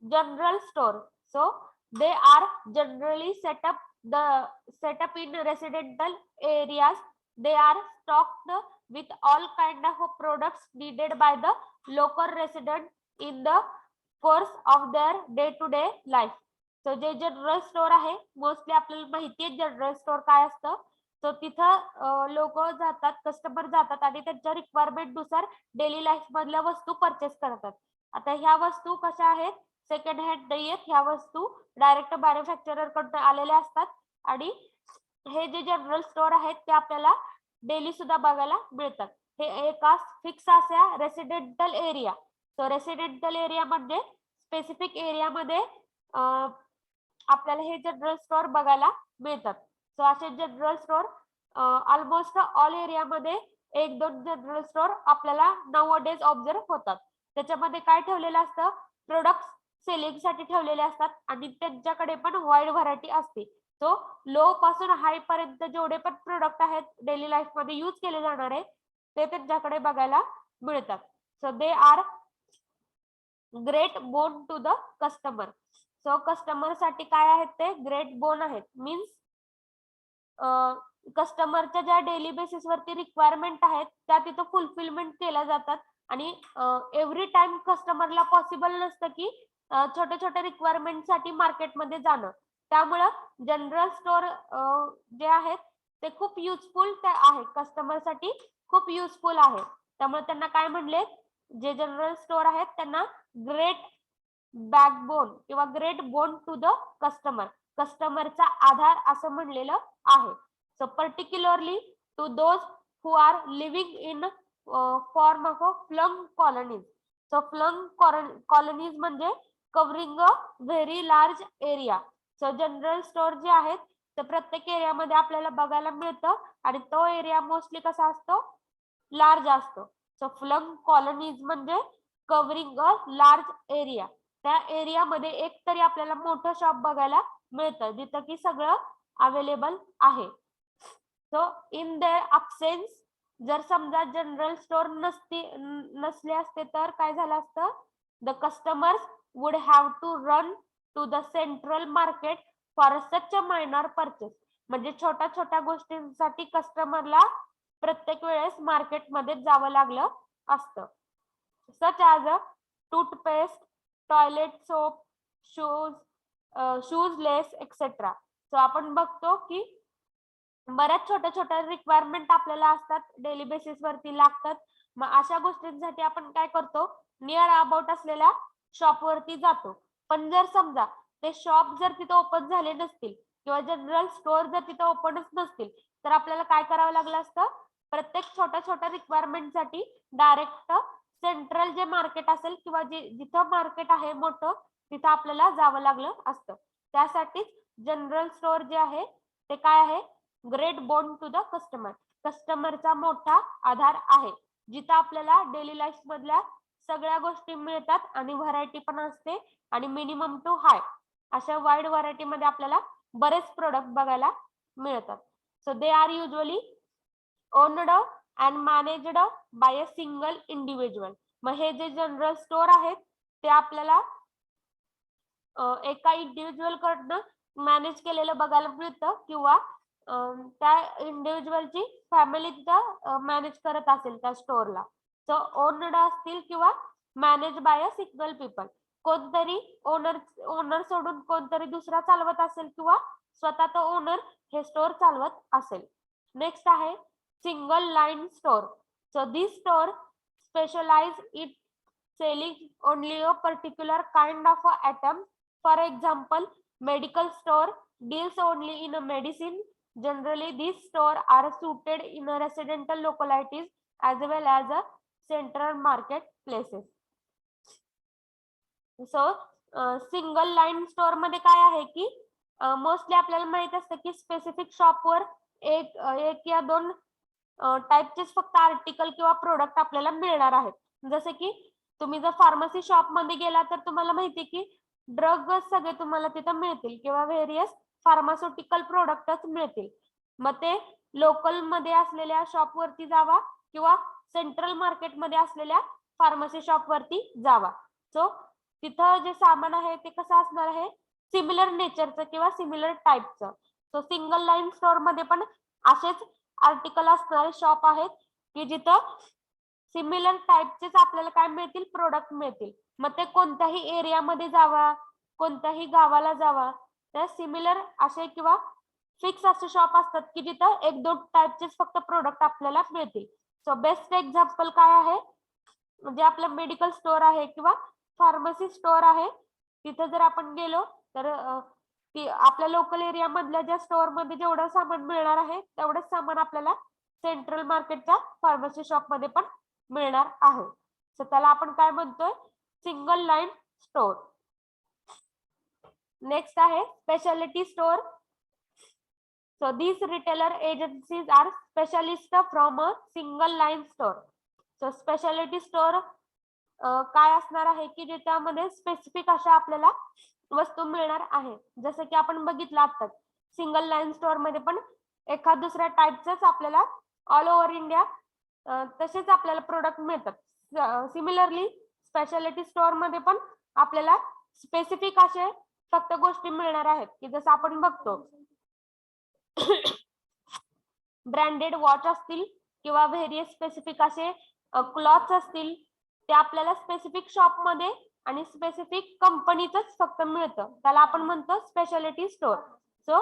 general store. So they are generally set up in residential areas. They are stocked with all kind of products needed by the local resident in the course of their day to day life. So जे general store आहे, mostly आपल्याला माहिती आहे general store काय असतं. So तिथं लोक जातात, कस्टमर जातात आणि त्यांच्या रिक्वायरमेंट नुसार डेली लाईफ मधल्या वस्तू परचेस करतात. आता ह्या वस्तू कशा आहेत, सेकंड हँड नाहीयेत, ह्या वस्तू डायरेक्ट मॅन्युफॅक्चरर कडून आलेल्या असतात आणि हे जे जनरल स्टोर आहेत ते आपल्याला डेली सुद्धा बघायला मिळतात. हे एका फिक्स अशा residential area. So residential area म्हणजे स्पेसिफिक एरियामध्ये आपल्याला हे जनरल स्टोर बघायला मिळतात. सो असे जनरल स्टोर ऑलमोस्ट ऑल एरियामध्ये एक दोन जनरल स्टोर आपल्याला नाउअडेज ऑब्झर्व होतात. त्याच्यामध्ये काय ठेवलेलं असतं, प्रोडक्ट सेलिंग साठी ठेवलेले असतात आणि त्यांच्याकडे पण वाईड व्हरायटी असते. सो लो पासून हाय पर्यंत जेवढे पण प्रोडक्ट आहेत डेली लाईफ मध्ये यूज केले जाणार आहे ते त्यांच्याकडे बघायला मिळतात. So they are great bone to the customer. So customer साठी काय आहेत, ते ग्रेट बोन आहेत. मीन्स कस्टमरच्या ज्या डेली बेसिस वरती रिक्वायरमेंट आहेत त्या तिथं फुलफिलमेंट केल्या जातात आणि एव्हरी टाइम कस्टमरला पॉसिबल नसतं की छोट्या छोट्या रिक्वायरमेंट साठी मार्केटमध्ये जाणं. त्यामुळं जनरल स्टोर जे आहेत ते खूप युजफुल आहे, कस्टमर साठी खूप युजफुल आहे. त्यामुळे त्यांना काय म्हणले, जे जनरल स्टोअर आहेत त्यांना ग्रेट बॅकबोन किंवा great bone to the customer, कस्टमरचा आधार असं म्हणलेलं आहे. So particularly to those who are living in form of a flung colonies. So flung colonies म्हणजे covering a very large area. So general store जे आहेत ते प्रत्येक एरियामध्ये आपल्याला बघायला मिळतं आणि तो एरिया मोस्टली कसा असतो, लार्ज असतो. सो फ्लंग कॉलनीज म्हणजे कव्हरिंग अ लार्ज एरिया. त्या एरियामध्ये एक तरी आपल्याला मोठं शॉप बघायला मिळतं जिथं की सगळं अवेलेबल आहे. सो इन देअर अब्सेन्स, जर समजा जनरल स्टोअर नसले असते तर काय झालं असतं, the customers would have to run to the central market for such a minor purchase. म्हणजे छोट्या छोट्या गोष्टींसाठी कस्टमरला प्रत्येक वेळेस मार्केटमध्ये जावं लागलं असतं. सच as a toothpaste, toilet soap, shoes less etcetera. So आपण बघतो की बऱ्याच छोट्या छोट्या रिक्वायरमेंट आपल्याला असतात, डेली बेसिस वरती लागतात. मग अशा गोष्टींसाठी आपण काय करतो, नियर अबाउट असलेल्या शॉप वरती जातो. पण जर समजा ते शॉप जर तिथं ओपन झाले नसतील किंवा जनरल स्टोअर जर तिथं ओपनच नसतील तर आपल्याला काय करावं लागलं असतं, प्रत्येक छोट्या छोट्या रिक्वायरमेंट साठी डायरेक्ट सेंट्रल जे मार्केट असेल किंवा जिथं मार्केट आहे मोठं तिथं आपल्याला जावं लागलं असतं. त्यासाठीच जनरल स्टोअर जे आहे ते काय आहे, great bone to the customer, कस्टमरचा मोठा आधार आहे, जिथं आपल्याला डेली लाईफ मधल्या सगळ्या गोष्टी मिळतात आणि व्हरायटी पण असते आणि मिनिमम टू हाय अशा वाईड व्हरायटी मध्ये आपल्याला बरेच प्रोडक्ट बघायला मिळतात. So they are usually owned and managed by a single individual. मग हे जे जनरल स्टोअर आहेत ते आपल्याला एका इंडिव्हिज्युअल कडनं मॅनेज केलेलं बघायला मिळतं किंवा त्या इंडिव्हिज्युअलची फॅमिली तिथं मॅनेज करत असेल त्या स्टोअरला. सो ओनर्ड असतील किंवा manage by a single people, कोणतरी ओनर सोडून कोणतरी दुसरा चालवत असेल किंवा स्वतः तो ओनर हे स्टोअर चालवत असेल. नेक्स्ट आहे single line store. So this store specialize in selling only a particular kind of a item. For example, medical store deals only in a medicine. Generally, these stores are suited in a residential localities as well as a central market places. So, single line store मध्ये काय आहे की mostly आपल्याला माहित असतं की specific शॉपवर एक या दोन टाइपचेच फक्त आर्टिकल किंवा प्रोडक्ट आपल्याला मिळणार आहेत. जसे की तुम्ही जर फार्मसी शॉप मध्ये गेला तर तुम्हाला माहिती की ड्रग सगळे तुम्हाला तिथं मिळतील किंवा व्हेरियस फार्मास्युटिकल प्रोडक्टच मिळतील. मग ते लोकल मध्ये असलेल्या शॉप वरती जावा किंवा सेंट्रल मार्केट मध्ये असलेल्या फार्मसी शॉप वरती जावा. सो तिथं जे सामान आहे ते कसं असणार आहे, सिमिलर नेचरचं किंवा सिमिलर टाईपचं. सो सिंगल लाईन स्टोअर मध्ये पण असेच आर्टिकल असणारे शॉप आहेत की जिथं सिमिलर टाईपचेच आपल्याला काय मिळतील, प्रोडक्ट मिळतील. मग ते कोणत्याही एरियामध्ये जावा, कोणत्याही गावाला जावा, तर सिमिलर असे किंवा फिक्स असे शॉप असतात की जिथं एक दोन टाईपचेच फक्त प्रोडक्ट आपल्याला मिळतील. सो बेस्ट एक्झाम्पल काय आहे, म्हणजे आपलं मेडिकल स्टोअर आहे किंवा फार्मसी स्टोअर आहे. तिथं जर आपण गेलो तर आपल्या लोकल एरिया मधल्या ज्या स्टोअर मध्ये जेवढं सामान मिळणार आहे तेवढंच सामान आपल्याला सेंट्रल मार्केटच्या फार्मसी शॉप मध्ये पण मिळणार आहे. सो त्याला आपण काय म्हणतोय, सिंगल लाईन स्टोअर. नेक्स्ट आहे speciality store. So these retailer agencies are specialist from a single line store. So speciality store काय असणार आहे की ज्याच्यामध्ये स्पेसिफिक अशा आपल्याला वस्तू मिळणार आहे. जसं की आपण बघितलं आता सिंगल लाईन स्टोअर मध्ये पण एखाद दुसऱ्या टाईपचंच आपल्याला ऑल ओव्हर इंडिया तसेच आपल्याला प्रोडक्ट मिळतात. सिमिलरली स्पेशालिटी स्टोअर मध्ये पण आपल्याला स्पेसिफिक असे फक्त गोष्टी मिळणार आहेत की जसं आपण बघतो ब्रँडेड वॉच असतील किंवा व्हेरियस स्पेसिफिक असे क्लॉथ्स असतील, ते आपल्याला स्पेसिफिक शॉप मध्ये आणि स्पेसिफिक कंपनीचंच फक्त मिळतं. त्याला आपण म्हणतो speciality store. So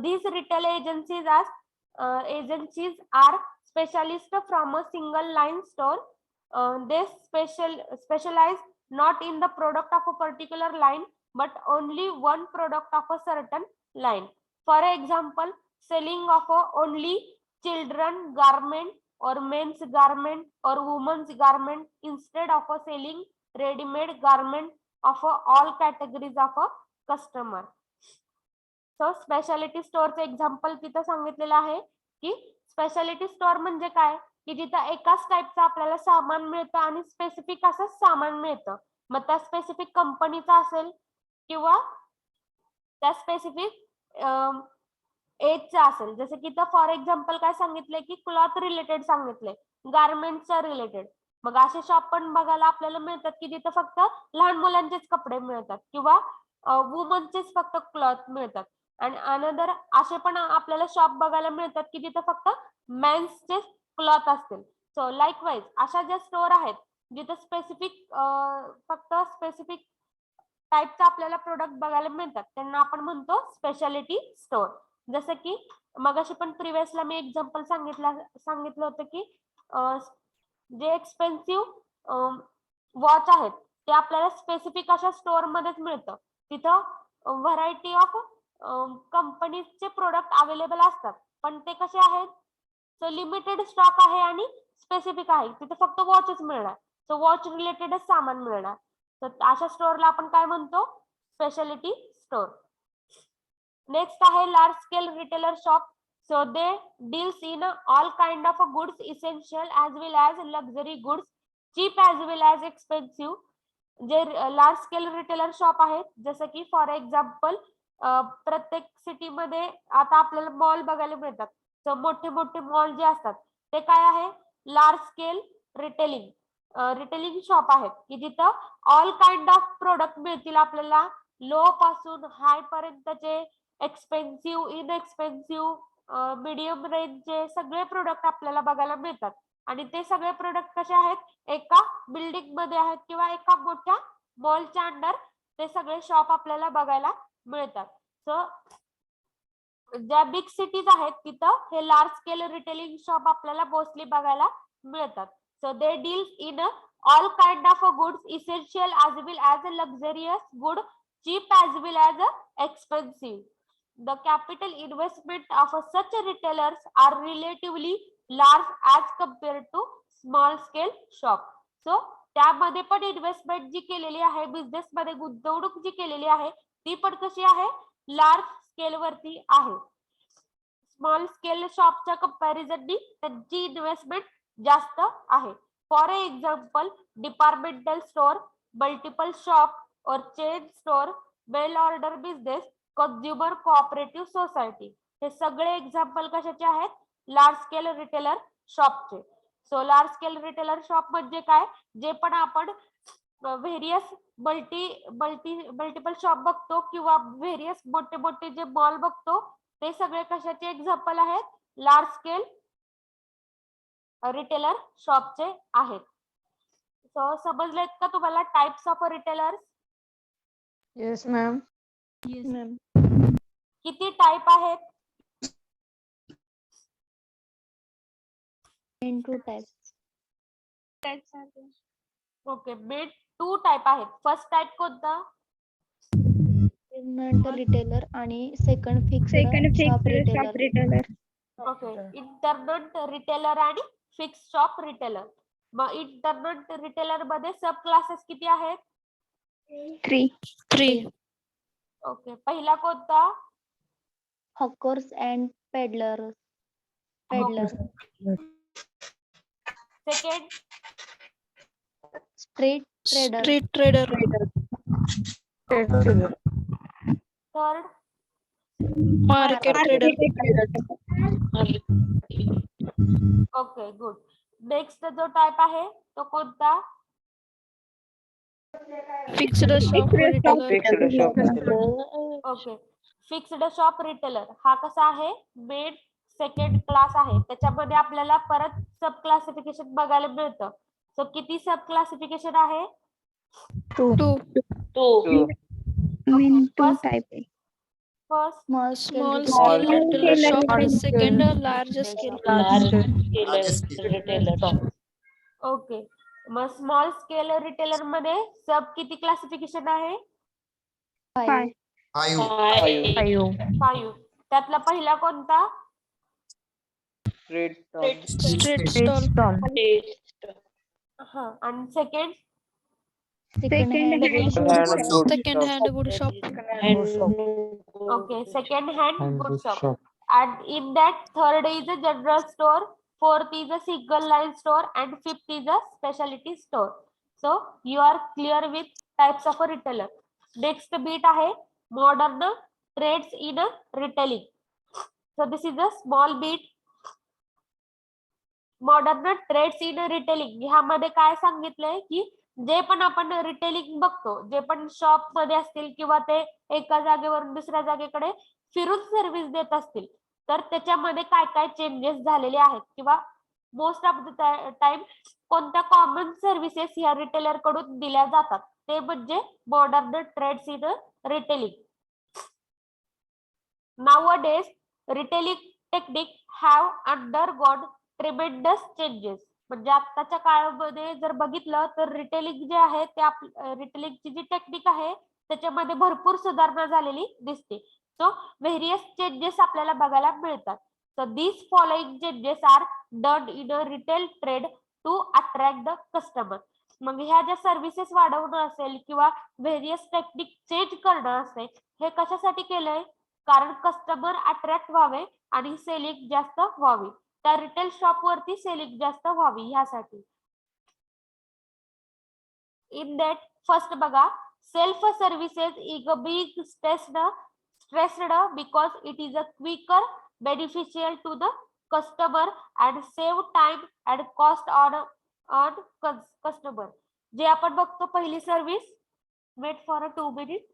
these retail agencies are specialist from a single line store they specialize not in the product of a particular line, but only one product of a certain line. For example, selling of only children garment or men's garment or women's garment instead of selling ready-made garment of all categories of a customer. So speciality स्टोअरचं example तिथं सांगितलेलं आहे की speciality store म्हणजे काय की जिथं एकाच टाईपचं आपल्याला सामान मिळतं आणि स्पेसिफिक असं सामान मिळतं. मग त्या स्पेसिफिक कंपनीचा असेल किंवा त्या स्पेसिफिक एजचा असेल. जसं की इथं फॉर एक्झाम्पल काय सांगितलंय की क्लॉथ रिलेटेड सांगितलंय, गारमेंटच्या रिलेटेड. मग असे शॉप पण बघायला आपल्याला मिळतात की जिथं फक्त लहान मुलांचेच कपडे मिळतात किंवा वुमनचेच फक्त क्लॉथ मिळतात. आणि अनदर असे पण आपल्याला शॉप बघायला मिळतात की जिथं फक्त मेन्सचे क्लॉथ असतील. सो लाईकवाईज अशा ज्या स्टोअर आहेत जिथं फक्त स्पेसिफिक टाईपचा आपल्याला प्रोडक्ट बघायला मिळतात त्यांना आपण म्हणतो स्पेशालिटी स्टोअर. जसं की मगाशी पण प्रिव्हियसला मी एक्झाम्पल सांगितलं होतं की जे एक्सपेन्सिव्ह वॉच आहेत ते आपल्याला स्पेसिफिक अशा स्टोअर मध्येच मिळतं. तिथं व्हरायटी ऑफ कंपनीचे प्रोडक्ट अवेलेबल असतात पण ते कसे आहेत सो लिमिटेड स्टॉक आहे आणि स्पेसिफिक आहे. तिथे फक्त वॉचच मिळणार, सो वॉच रिलेटेडच सामान मिळणार. तर अशा स्टोअरला आपण काय म्हणतो स्पेशालिटी स्टोअर. नेक्स्ट आहे large scale retailer shop. So they deals in all kind of goods essential as well as luxury goods, cheap as well as expensive. जे लार्ज स्केल रिटेलर शॉप आहेत जसं की फॉर एक्झाम्पल प्रत्येक सिटीमध्ये आता आपल्याला mall बघायला मिळतात. सो मोठे मोठे मॉल जे असतात ते काय आहे लार्ज स्केल रिटेलिंग शॉप आहेत की जिथं ऑल काइंड ऑफ प्रोडक्ट मिळतील आपल्याला. लो पासून हाय पर्यंतचे एक्सपेन्सिव्ह, इनएक्सपेन्सिव्ह, मीडियम रेंजचे सगळे प्रोडक्ट आपल्याला बघायला मिळतात. आणि ते सगळे प्रोडक्ट कसे आहेत एका बिल्डिंग मध्ये आहेत किंवा एका मोठ्या मॉलच्या अंडर ते सगळे शॉप आपल्याला बघायला मिळतात. सो ज्या बिग सिटीज आहेत तिथं हे लार्ज स्केल रिटेलिंग शॉप आपल्याला मोस्टली बघायला मिळतात. So they deals in all kind of goods essential as well as luxurious good, cheap as well as expensive. The capital investment of such retailers are relatively large as compared to small scale shop. So त्यामध्ये पण investment जी केलेली आहे business मध्ये गुंतवणूक जी केलेली आहे ती पण कशी आहे लार्ज स्केल वरती आहे. स्मॉल स्केल शॉपच्या कंपॅरिझननी त्यांची इन्व्हेस्टमेंट जास्त आहे. For example departmental store, multiple shop और chain store, mail order business, consumer cooperative society. हे सगळे एक्झाम्पल कशाचे आहेत लार्ज स्केल रिटेलर शॉपचे. So large scale retailer shop म्हणजे काय जे पण आपण व्हेरियस मल्टिपल शॉप बघतो किंवा व्हेरियस मोठे मोठे जे मॉल बघतो ते सगळे कशाचे एक्झाम्पल आहेत लार्ज स्केल रिटेलर शॉपचे आहेत. सो समजलेत का तुम्हाला types of retailers? Yes ma'am. Yes. Ma'am. किती टाइप आहेत? 2 types. ओके, मेन 2 टाइप आहेत. फर्स्ट टाइप कोणता? रिटेलर आणि second fix shop retailer. Okay, internet retailer आणि फिक्स शॉप रिटेलर. मग इंटरनेट रिटेलर मध्ये सब क्लासेस किती आहेत? 3. ओके, पहिला कोणता? Hawkers and peddlers. Second? Street trader. Street trader. Third? Market trader. Okay, good. Next जो टाइप आहे तो कोणता? Fixed shop retailer. Okay, fixed shop retailer. हा कसा आहे मेन सेकंड क्लास आहे. त्याच्यामध्ये आपल्याला परत सब क्लासिफिकेशन बघायला मिळतं. सो किती सब क्लासिफिकेशन आहे? 2. मेन 2 First- टाइप आहे. First Small Small scale scale retailer shop retailer. and second large scale. Okay, मग स्मॉल स्केल रिटेलर मध्ये सब किती क्लासिफिकेशन आहे? 5. 5. 5. त्यातला पहिला कोणता? Street stall. हा, आणि second? Second hand Second hand wood shop. Okay, second hand And good good shop. shop. And in that, third is a general store, fourth is a single line store, and fifth is a specialty store. So you are clear with types of a retailer. Next bit आहे modern trades in a retailing. So this is a small bit. Modern trades in retailing ह्यामध्ये काय सांगितलंय की जे पण आपण retailing बघतो, जे पण शॉप मध्ये असतील किंवा ते एका जागेवरून दुसऱ्या जागेकडे फिरून सर्व्हिस देत असतील, तर त्याच्यामध्ये काय काय चेंजेस झालेले आहेत किंवा मोस्ट ऑफ द टाइम कोणत्या कॉमन सर्व्हिसेस ह्या रिटेलर कडून दिल्या जातात, ते म्हणजे modern trades in retailing. Nowadays, retailing technique have undergone tremendous changes. म्हणजे आताच्या काळामध्ये जर बघितलं तर रिटेलिंग जे आहे ते रिटेलिंगची जी टेक्निक आहे त्याच्यामध्ये भरपूर सुधारणा झालेली दिसते. सो व्हेरियस चेंजेस आपल्याला बघायला मिळतात. So these following changes are done in a retail trade to attract the customer. मग ह्या ज्या सर्व्हिसेस वाढवणं असेल किंवा व्हेरियस टेक्निक चेंज करणं असेल, हे कशासाठी केलंय? कारण कस्टमर अट्रॅक्ट व्हावे आणि सेलिंग जास्त व्हावी, त्या रिटेल शॉप वरती सेलिंग जास्त व्हावी ह्यासाठी. इन दॅट फर्स्ट बघा, self services is a big stressed because it is a quicker, beneficial to the customer and save time and cost on customer. जे आपण बघतो पहिली service, wait for a 2 minutes.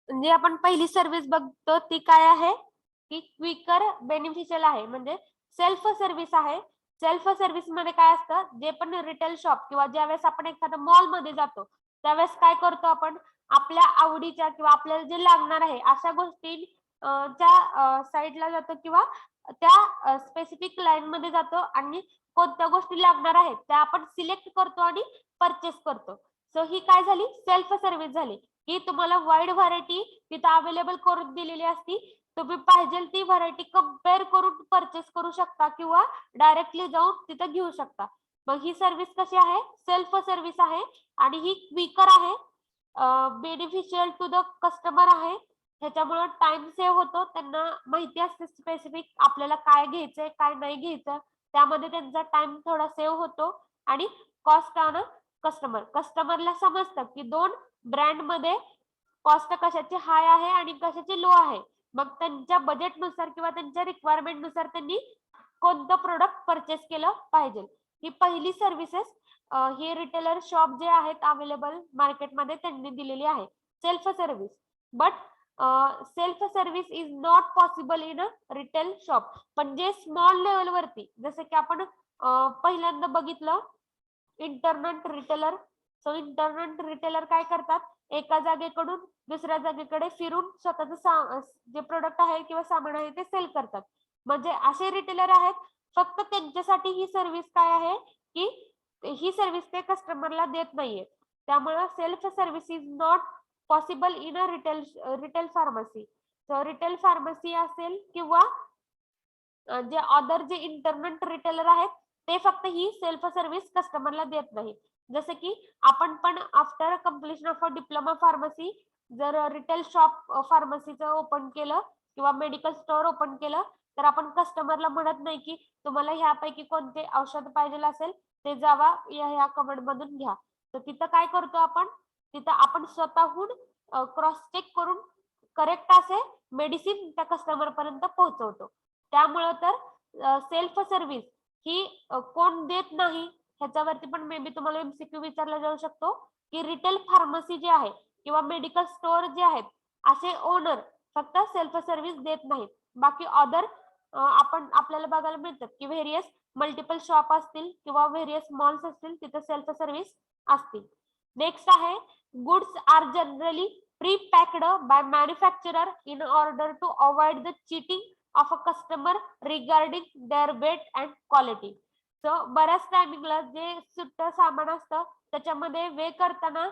म्हणजे आपण पहिली सर्व्हिस बघतो ती काय आहे की क्विकर बेनिफिशियल आहे, म्हणजे सेल्फ सर्व्हिस आहे. सेल्फ सर्व्हिस मध्ये काय असतं, जे पण रिटेल शॉप किंवा ज्यावेळेस आपण एखाद्या मॉल मध्ये जातो त्यावेळेस काय करतो, आपण आपल्या आवडीच्या किंवा आपल्याला जे लागणार आहे अशा गोष्टी च्या साईडला जातो किंवा त्या स्पेसिफिक लाईन मध्ये जातो आणि कोणत्या गोष्टी लागणार आहेत त्या आपण सिलेक्ट करतो आणि परचेस करतो. सो ही काय झाली, सेल्फ सर्व्हिस झाली की तुम्हाला वाईड व्हरायटी तिथं अवेलेबल करून दिलेली असती, तुम्ही पाहिजे ती व्हरायटी कम्पेअर करून परचेस करू शकता किंवा डायरेक्टली जाऊन तिथं घेऊ शकता. मग ही सर्व्हिस कशी आहे, सेल्फ सर्व्हिस आहे आणि ही क्विकर आहे, बेनिफिशियल टू द कस्टमर आहे. ह्याच्यामुळे टाइम सेव्ह होतो, त्यांना माहिती असते स्पेसिफिक आपल्याला काय घ्यायचंय काय नाही घ्यायचं, त्यामध्ये त्यांचा टाइम थोडा सेव्ह होतो आणि कॉस्ट ऑन कस्टमरला समजतं की दोन ब्रँड मध्ये कॉस्ट कशाची हाय आहे आणि कशाची लो आहे. मग त्यांच्या बजेटनुसार किंवा त्यांच्या रिक्वायरमेंट नुसार त्यांनी कोणतं प्रोडक्ट परचेस केलं पाहिजे. ही पहिली सर्व्हिसेस हे रिटेलर शॉप जे आहेत अवेलेबल मार्केटमध्ये त्यांनी दिलेली आहे, self service. But self service is not possible in a retail shop. म्हणजे स्मॉल लेवल वरती, जसं की आपण पहिल्यांदा बघितलं internet retailer. So internet retailer काय करतात, एका जागेकडून दुसऱ्या जागेकडे फिरून स्वतःचं जे प्रोडक्ट आहे किंवा सामान आहे ते सेल करतात. म्हणजे असे रिटेलर आहेत, फक्त त्यांच्यासाठी ही सर्व्हिस काय आहे की ही सर्व्हिस ते कस्टमरला देत नाहीये. त्यामुळे self service is not possible in a retail pharmacy. So retail pharmacy असेल किंवा जे अदर जे इंटरनेट रिटेलर आहेत ते फक्त ही सेल्फ सर्व्हिस कस्टमरला देत नाही. जसं की आपण पण after completion of a diploma pharmacy जर रिटेल शॉप फार्मसीचं ओपन केलं किंवा मेडिकल स्टोअर ओपन केलं तर आपण कस्टमरला म्हणत नाही की तुम्हाला ह्यापैकी कोणते औषध पाहिजे असेल ते जावा ह्या कबड मधून घ्या. तर तिथं काय करतो आपण, तिथं आपण स्वतःहून क्रॉस चेक करून करेक्ट असे मेडिसिन त्या कस्टमर पर्यंत पोहोचवतो. त्यामुळं तर सेल्फ सर्व्हिस ही कोण देत नाही ह्याच्यावरती पण मे बी तुम्हाला एमसीक्यू विचारला जाऊ शकतो की रिटेल फार्मसी जे आहे किंवा मेडिकल स्टोअर जे आहेत असे ओनर फक्त सेल्फ सर्व्हिस देत नाहीत. बाकी अदर आपल्याला बघायला मिळतात की व्हेरियस मल्टिपल शॉप असतील किंवा व्हेरियस मॉल्स असतील तिथे सेल्फ सर्व्हिस असतील. नेक्स्ट आहे goods are generally pre-packed by manufacturer in order to avoid the cheating of a customer regarding their weight and quality. So बऱ्याच टायमिंगला जे सुट्ट सामान असतं त्याच्यामध्ये वे करताना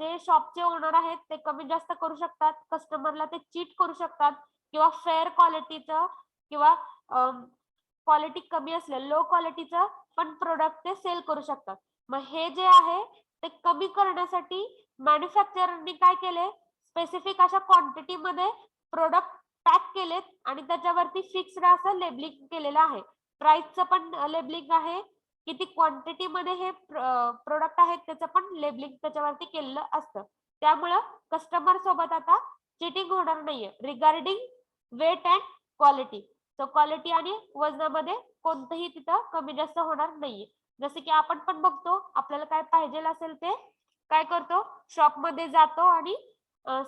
जे शॉपचे ओनर आहेत ते कमी जास्त करू शकतात, कस्टमरला ते चीट करू शकतात किंवा फेअर क्वालिटीचं किंवा क्वालिटी कमी असलेलं लो क्वालिटीचं पण प्रोडक्ट ते सेल करू शकतात. मग हे जे आहे ते कमी करण्यासाठी मॅन्युफॅक्चररनी काय केले, स्पेसिफिक अशा क्वांटिटी मध्ये प्रोडक्ट पॅक केलेत आणि त्याच्यावरती फिक्स्ड असं लेबलिंग केलेलं आहे. प्राइसचं पण लेबलिंग आहे, किती क्वांटिटी मध्ये हे प्रोडक्ट आहेत त्याचं पण लेबलिंग त्याच्यावरती केलेलं असतं. त्यामुळं कस्टमर सोबत आता चिटिंग होणार नाहीये regarding weight and quality. So quality आणि वजनामध्ये कोणतंही तिथं कमी जास्त होणार नाहीये. जसे की आपण पण बघतो आपल्याला काय पाहिजे असेल ते काय करतो, शॉप मध्ये जातो आणि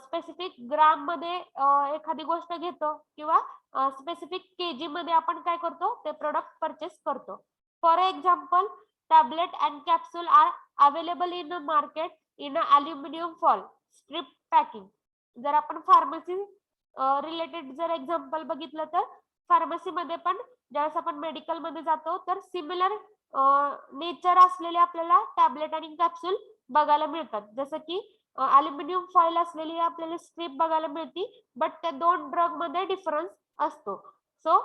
स्पेसिफिक ग्राम मध्ये एखादी गोष्ट घेतो किंवा स्पेसिफिक केजी मध्ये आपण काय करतो ते प्रोडक्ट परचेस करतो. For example tablet and capsule are available in market in aluminium foil strip packing. जर आपण फार्मसी रिलेटेड जर एक्झाम्पल बघितलं तर फार्मसी मध्ये पण ज्यावेळेस आपण मेडिकल मध्ये जातो तर सिमिलर नेचर असलेले आपल्याला टॅबलेट आणि कॅप्सूल बघायला मिळतात. जसं की अल्युमिनियम फॉइल असलेली आपल्याला स्ट्रीप बघायला मिळते, बट त्या दोन ड्रग मध्ये डिफरन्स असतो. सो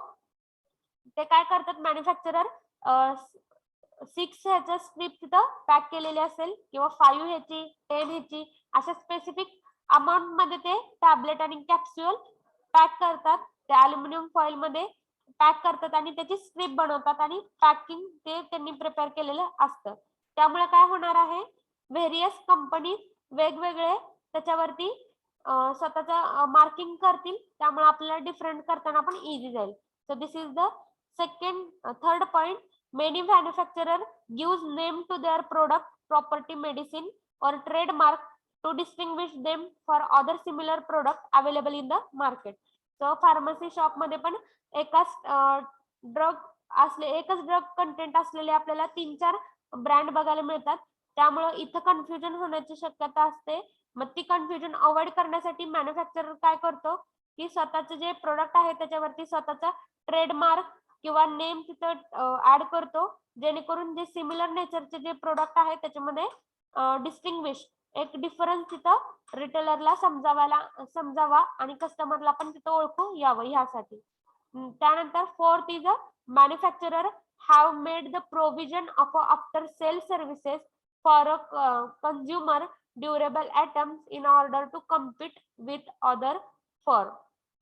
ते काय करतात मॅन्युफॅक्चरर 6 ह्याचं स्ट्रीप तिथं पॅक केलेली असेल किंवा 5 ह्याची 10 ह्याची अशा स्पेसिफिक अमाऊंट मध्ये ते टॅबलेट आणि कॅप्सूल पॅक करतात, त्या अल्युमिनियम फॉइल मध्ये पॅक करतात आणि त्याची स्ट्रीप बनवतात आणि पॅकिंग ते त्यांनी प्रिपेअर केलेलं असतं. त्यामुळे काय होणार आहे, व्हेरियस कंपनी वेगवेगळे त्याच्यावरती स्वतःचा मार्किंग करतील, त्यामुळे आपल्याला डिफरंट करताना पण इझी जाईल. So this is the third point. Many manufacturer gives name to their product, property, medicine और trademark to distinguish them for other similar product available in the market. So pharmacy shop मध्ये पण एकच drug content असलेले आपल्याला 3-4 brand बघायला मिळतात. त्यामुळे इथं कन्फ्युजन होण्याची शक्यता असते. मग ती कन्फ्युजन अवॉइड करण्यासाठी मॅन्युफॅक्चरर काय करतो की स्वतःचे जे प्रोडक्ट आहे त्याच्यावरती स्वतःचा ट्रेडमार्क किंवा नेम तिथं ऍड करतो, जेणेकरून जे सिमिलर नेचरचे जे प्रोडक्ट आहे त्याच्यामध्ये डिस्टिंग्विश एक डिफरन्स तिथं रिटेलरला समजावा आणि कस्टमरला पण तिथं ओळखू यावं ह्यासाठी. त्यानंतर fourth is a manufacturer have made the provision of after sale services for a consumer durable items in order to compete with other firm.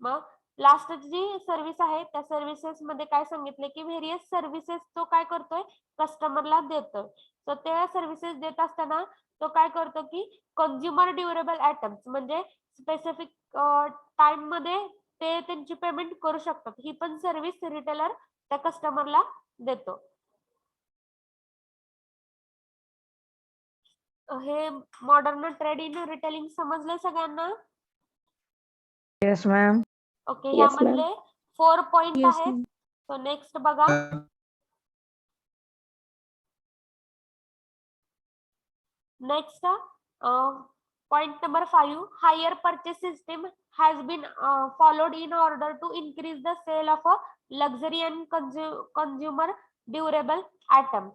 मग लास्ट जी सर्व्हिस आहे त्या सर्व्हिसेस मध्ये काय सांगितले की व्हेरियस सर्व्हिसेस तो काय करतोय कस्टमरला देतोय. तर त्या सर्व्हिसेस देत असताना तो काय करतो की कंझ्युमर ड्युरेबल आयटम्स म्हणजे स्पेसिफिक टाइम मध्ये ते त्यांची पेमेंट करू शकतात. ही पण सर्व्हिस रिटेलर त्या कस्टमरला देतो. हे मॉडर्न ट्रेड इन रिटेलिंग समजले सगळ्यांना? Yes, ma'am. ओके, ह्यामधले 4 पॉइंट Yes, आहेत. ma'am. सो नेक्स्ट बघा. Next point number 5, higher purchase system has been followed in order to increase the sale of luxury and consumer durable items.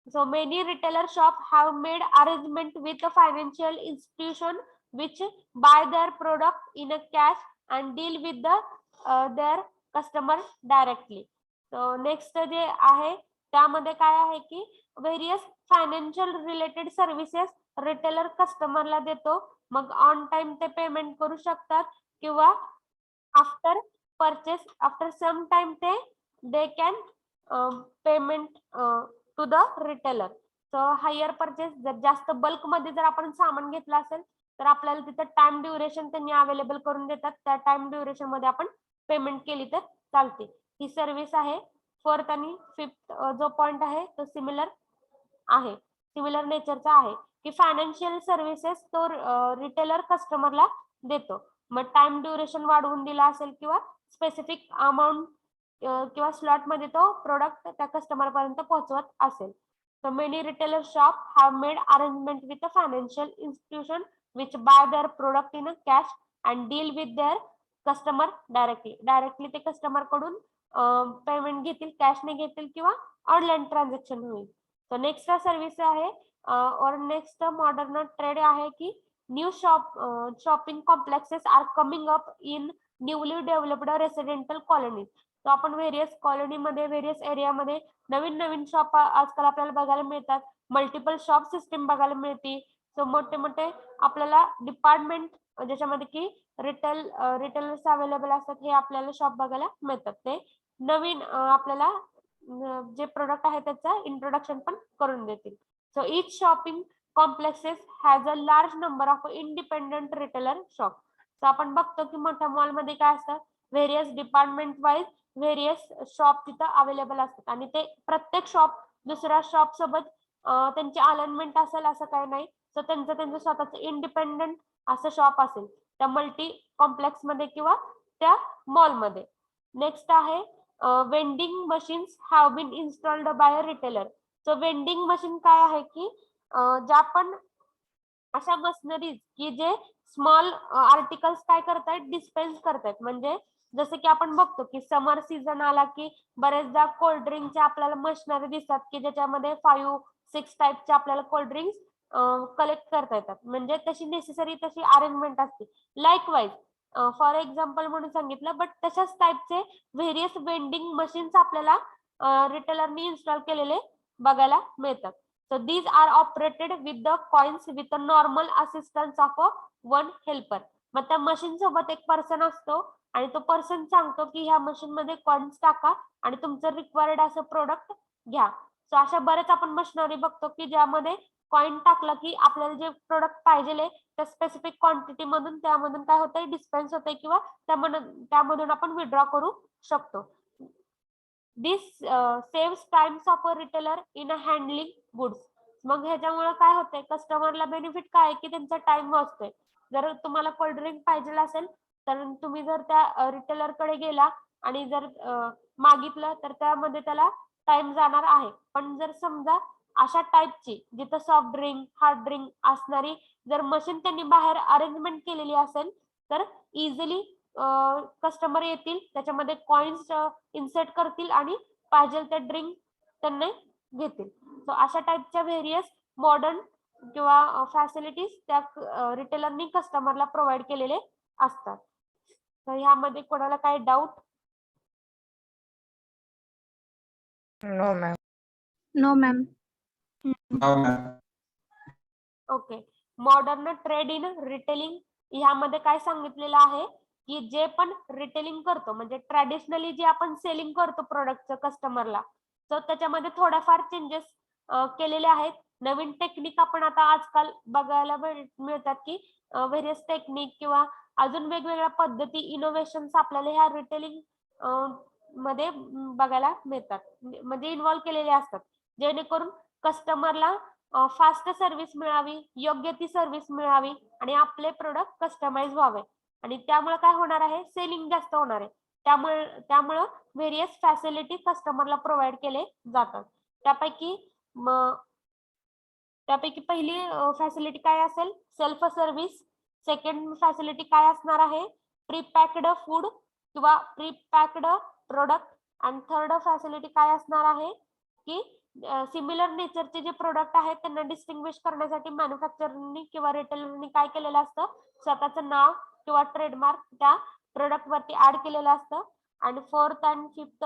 So many retailer shop have made arrangement with a financial institution which buy their product in a cash and deal with their customer directly. So next जे आहे त्यामध्ये काय आहे की various financial related services retailer कस्टमरला देतो. मग on time ते पेमेंट करू शकतात किंवा after purchase after some time they can payment to the retailer. So hire purchase जर जास्त बल्क मध्ये जर आपण सामान घेतलं असेल तर आपल्याला तिथं टाइम ड्युरेशन त्यांनी अवेलेबल करून देतात. त्या टाइम ड्युरेशन मध्ये आपण पेमेंट केली तर चालते. ही सर्व्हिस आहे. फोर्थ आणि फिफ्थ जो पॉइंट आहे तो सिमिलर आहे, सिमिलर नेचरचा आहे की फायनान्शियल सर्व्हिसेस तो रिटेलर कस्टमरला देतो. मग टाइम ड्युरेशन वाढवून दिला असेल किंवा स्पेसिफिक अमाऊंट किंवा स्लॉट मध्ये तो प्रोडक्ट त्या कस्टमर पर्यंत पोहोचवत असेल. So many retailer shop have made arrangement with a financial institution which buy their product in a cash and deal with their customer directly. Directly ते कस्टमर कडून payment घेतील, कॅशने घेतील किंवा ऑनलाईन ट्रान्झॅक्शन होईल. तर नेक्स्ट सर्व्हिस आहे और next modern trade आहे की new shopping complexes are coming up in newly developed residential colonies. तर आपण व्हेरियस कॉलनीमध्ये व्हेरियस एरियामध्ये नवीन नवीन शॉप आजकाल आपल्याला बघायला मिळतात. मल्टिपल शॉप सिस्टीम बघायला मिळते. सो मोठे मोठे आपल्याला डिपार्टमेंट ज्याच्यामध्ये की रिटेलर्स अवेलेबल असतात हे आपल्याला शॉप बघायला मिळतात. ते नवीन आपल्याला जे प्रोडक्ट आहे त्याचं इंट्रोडक्शन पण करून देतील. So each shopping complexes has a large number of independent retailer shop. तर आपण बघतो की मोठ्या मॉलमध्ये काय असतं, various department wise various shop तिथं अवेलेबल असतात आणि ते प्रत्येक शॉप दुसऱ्या शॉप सोबत त्यांची अलाइनमेंट असेल असं काही नाही. तर त्यांचं स्वतःच इंडिपेंडंट असं शॉप असेल त्या मल्टी कॉम्प्लेक्स मध्ये किंवा त्या मॉलमध्ये. नेक्स्ट आहे vending machines have been installed by a retailer. So vending machine काय आहे की ज्या पण अशा मशिनरीज की जे स्मॉल आर्टिकल्स काय करतायत डिस्पेन्स करतायत. म्हणजे जसं की आपण बघतो की समर सीझन आला की बरेचदा कोल्ड ड्रिंकचे आपल्याला मशिनरी दिसतात की ज्याच्यामध्ये 5-6 टाईपचे आपल्याला कोल्ड ड्रिंक्स कलेक्ट करता येतात. म्हणजे तशी नेसेसरी तशी अरेंजमेंट असते. लाईकवाईज फॉर एक्झाम्पल म्हणून सांगितलं, बट तशाच टाईपचे व्हेरियस वेंडिंग मशीन्स आपल्याला रिटेलरनी इन्स्टॉल केलेले बघायला मिळतात. So these are operated with the coins with the normal assistance of a one helper. मग त्या मशीन सोबत एक पर्सन असतो आणि तो पर्सन सांगतो की ह्या मशीन मध्ये कॉइन्स टाका आणि तुमचं रिक्वायर्ड असं प्रोडक्ट घ्या. सो अशा बरेच आपण मशिनरी बघतो की ज्यामध्ये कॉइन टाकलं की आपल्याला जे प्रोडक्ट पाहिजे त्या स्पेसिफिक क्वांटिटी मधून त्यामधून काय होतंय डिस्पेन्स होतंय किंवा त्यामधून आपण विड्रॉ करू शकतो. This saves times of a retailer in a handling goods. मग ह्याच्यामुळे काय होतंय कस्टमरला बेनिफिट काय आहे की त्यांचा टाइम वाचतोय. जर तुम्हाला कोल्ड ड्रिंक पाहिजे असेल तर तुम्ही जर त्या रिटेलर कडे गेला आणि जर मागितलं तर त्यामध्ये त्याला टाइम जाणार आहे. पण जर समजा अशा टाईपची जिथं सॉफ्ट ड्रिंक हार्ड ड्रिंक असणारी जर मशीन त्यांनी बाहेर अरेंजमेंट केलेली असेल तर इझिली कस्टमर येतील त्याच्यामध्ये कॉइन्स इन्सर्ट करतील आणि पाहिजे ते ड्रिंक त्यांना घेतील. सो अशा टाईपच्या व्हेरियस मॉडर्न किंवा फॅसिलिटीज त्या रिटेलरनी कस्टमरला प्रोव्हाइड केलेले असतात. तर ह्यामध्ये कोणाला काही doubt? No, ma'am. No, ma'am. Okay. Modern trade in retailing ह्यामध्ये काय सांगितलेलं आहे की जे पण रिटेलिंग करतो म्हणजे ट्रॅडिशनली जे आपण सेलिंग करतो प्रोडक्टचं कस्टमरला, तर त्याच्यामध्ये थोडाफार चेंजेस केलेले आहेत. नवीन टेक्निक आपण आता आजकाल बघायला मिळतात की व्हेरियस टेक्निक किंवा अजून वेगवेगळ्या पद्धती इनोव्हेशन्स आपल्याला ह्या रिटेलिंग मध्ये बघायला मिळतात म्हणजे इन्व्हॉल्व केलेले असतात जेणेकरून कस्टमरला फास्ट सर्व्हिस मिळावी, योग्य ती सर्व्हिस मिळावी आणि आपले प्रोडक्ट कस्टमाइज व्हावे आणि त्यामुळे काय होणार आहे सेलिंग जास्त होणार आहे. त्यामुळे व्हेरियस फॅसिलिटी कस्टमरला प्रोव्हाइड केले जातात. त्यापैकी पहिली फॅसिलिटी काय असेल सेल्फ सर्व्हिस. सेकंड फॅसिलिटी काय असणार आहे प्रीपॅक्ड फूड किंवा प्रीपॅक्ड प्रोडक्ट. आणि थर्ड फॅसिलिटी काय असणार आहे की सिमिलर नेचरचे जे प्रोडक्ट आहेत त्यांना डिस्टिंग्विश करण्यासाठी मॅन्युफॅक्चररनी किंवा रिटेलरनी काय केलेलं असतं स्वतःचं नाव किंवा ट्रेडमार्क त्या प्रोडक्ट वरती ऍड केलेलं असतं. आणि फोर्थ अँड फिफ्थ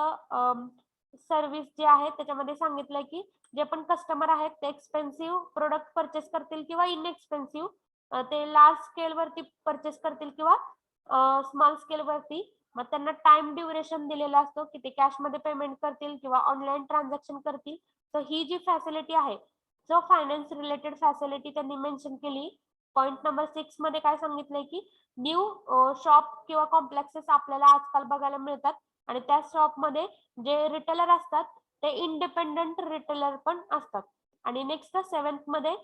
सर्व्हिस जे आहे त्याच्यामध्ये सांगितलंय की जे पण कस्टमर आहेत ते एक्सपेन्सिव्ह प्रोडक्ट परचेस करतील किंवा इनएक्सपेन्सिव्ह ते लार्ज स्केल वरती परचेस करतील किंवा स्मॉल स्केल वरती. मग त्यांना टाइम ड्युरेशन दिलेला असतो की ते कॅश मध्ये पेमेंट करतील किंवा ऑनलाईन ट्रान्झॅक्शन करतील. तर ही जी फॅसिलिटी आहे सो फायनान्स रिलेटेड फॅसिलिटी त्यांनी मेन्शन केली. पॉइंट नंबर 6 मध्ये काय सांगितलंय की न्यू शॉप किंवा कॉम्प्लेक्सेस आपल्याला आजकाल बघायला मिळतात आणि त्या शॉप मध्ये जे रिटेलर असतात ते इंडिपेंडंट रिटेलर पण असतात. आणि नेक्स्ट 7th मध्ये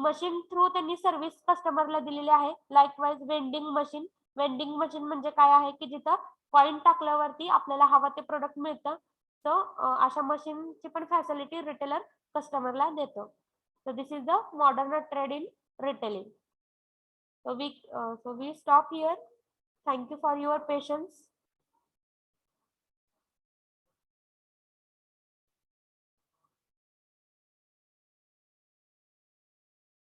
मशीन थ्रू त्यांनी सर्व्हिस कस्टमरला दिलेली आहे. Likewise vending machine vending machine म्हणजे काय आहे की जिथं कॉइन टाकल्यावरती आपल्याला हवं ते प्रोडक्ट मिळतं. सो अशा मशीनची पण फॅसिलिटी रिटेलर कस्टमरला देतो. So this is the modern trade in retailing. So we stop here. Thank you for your patience.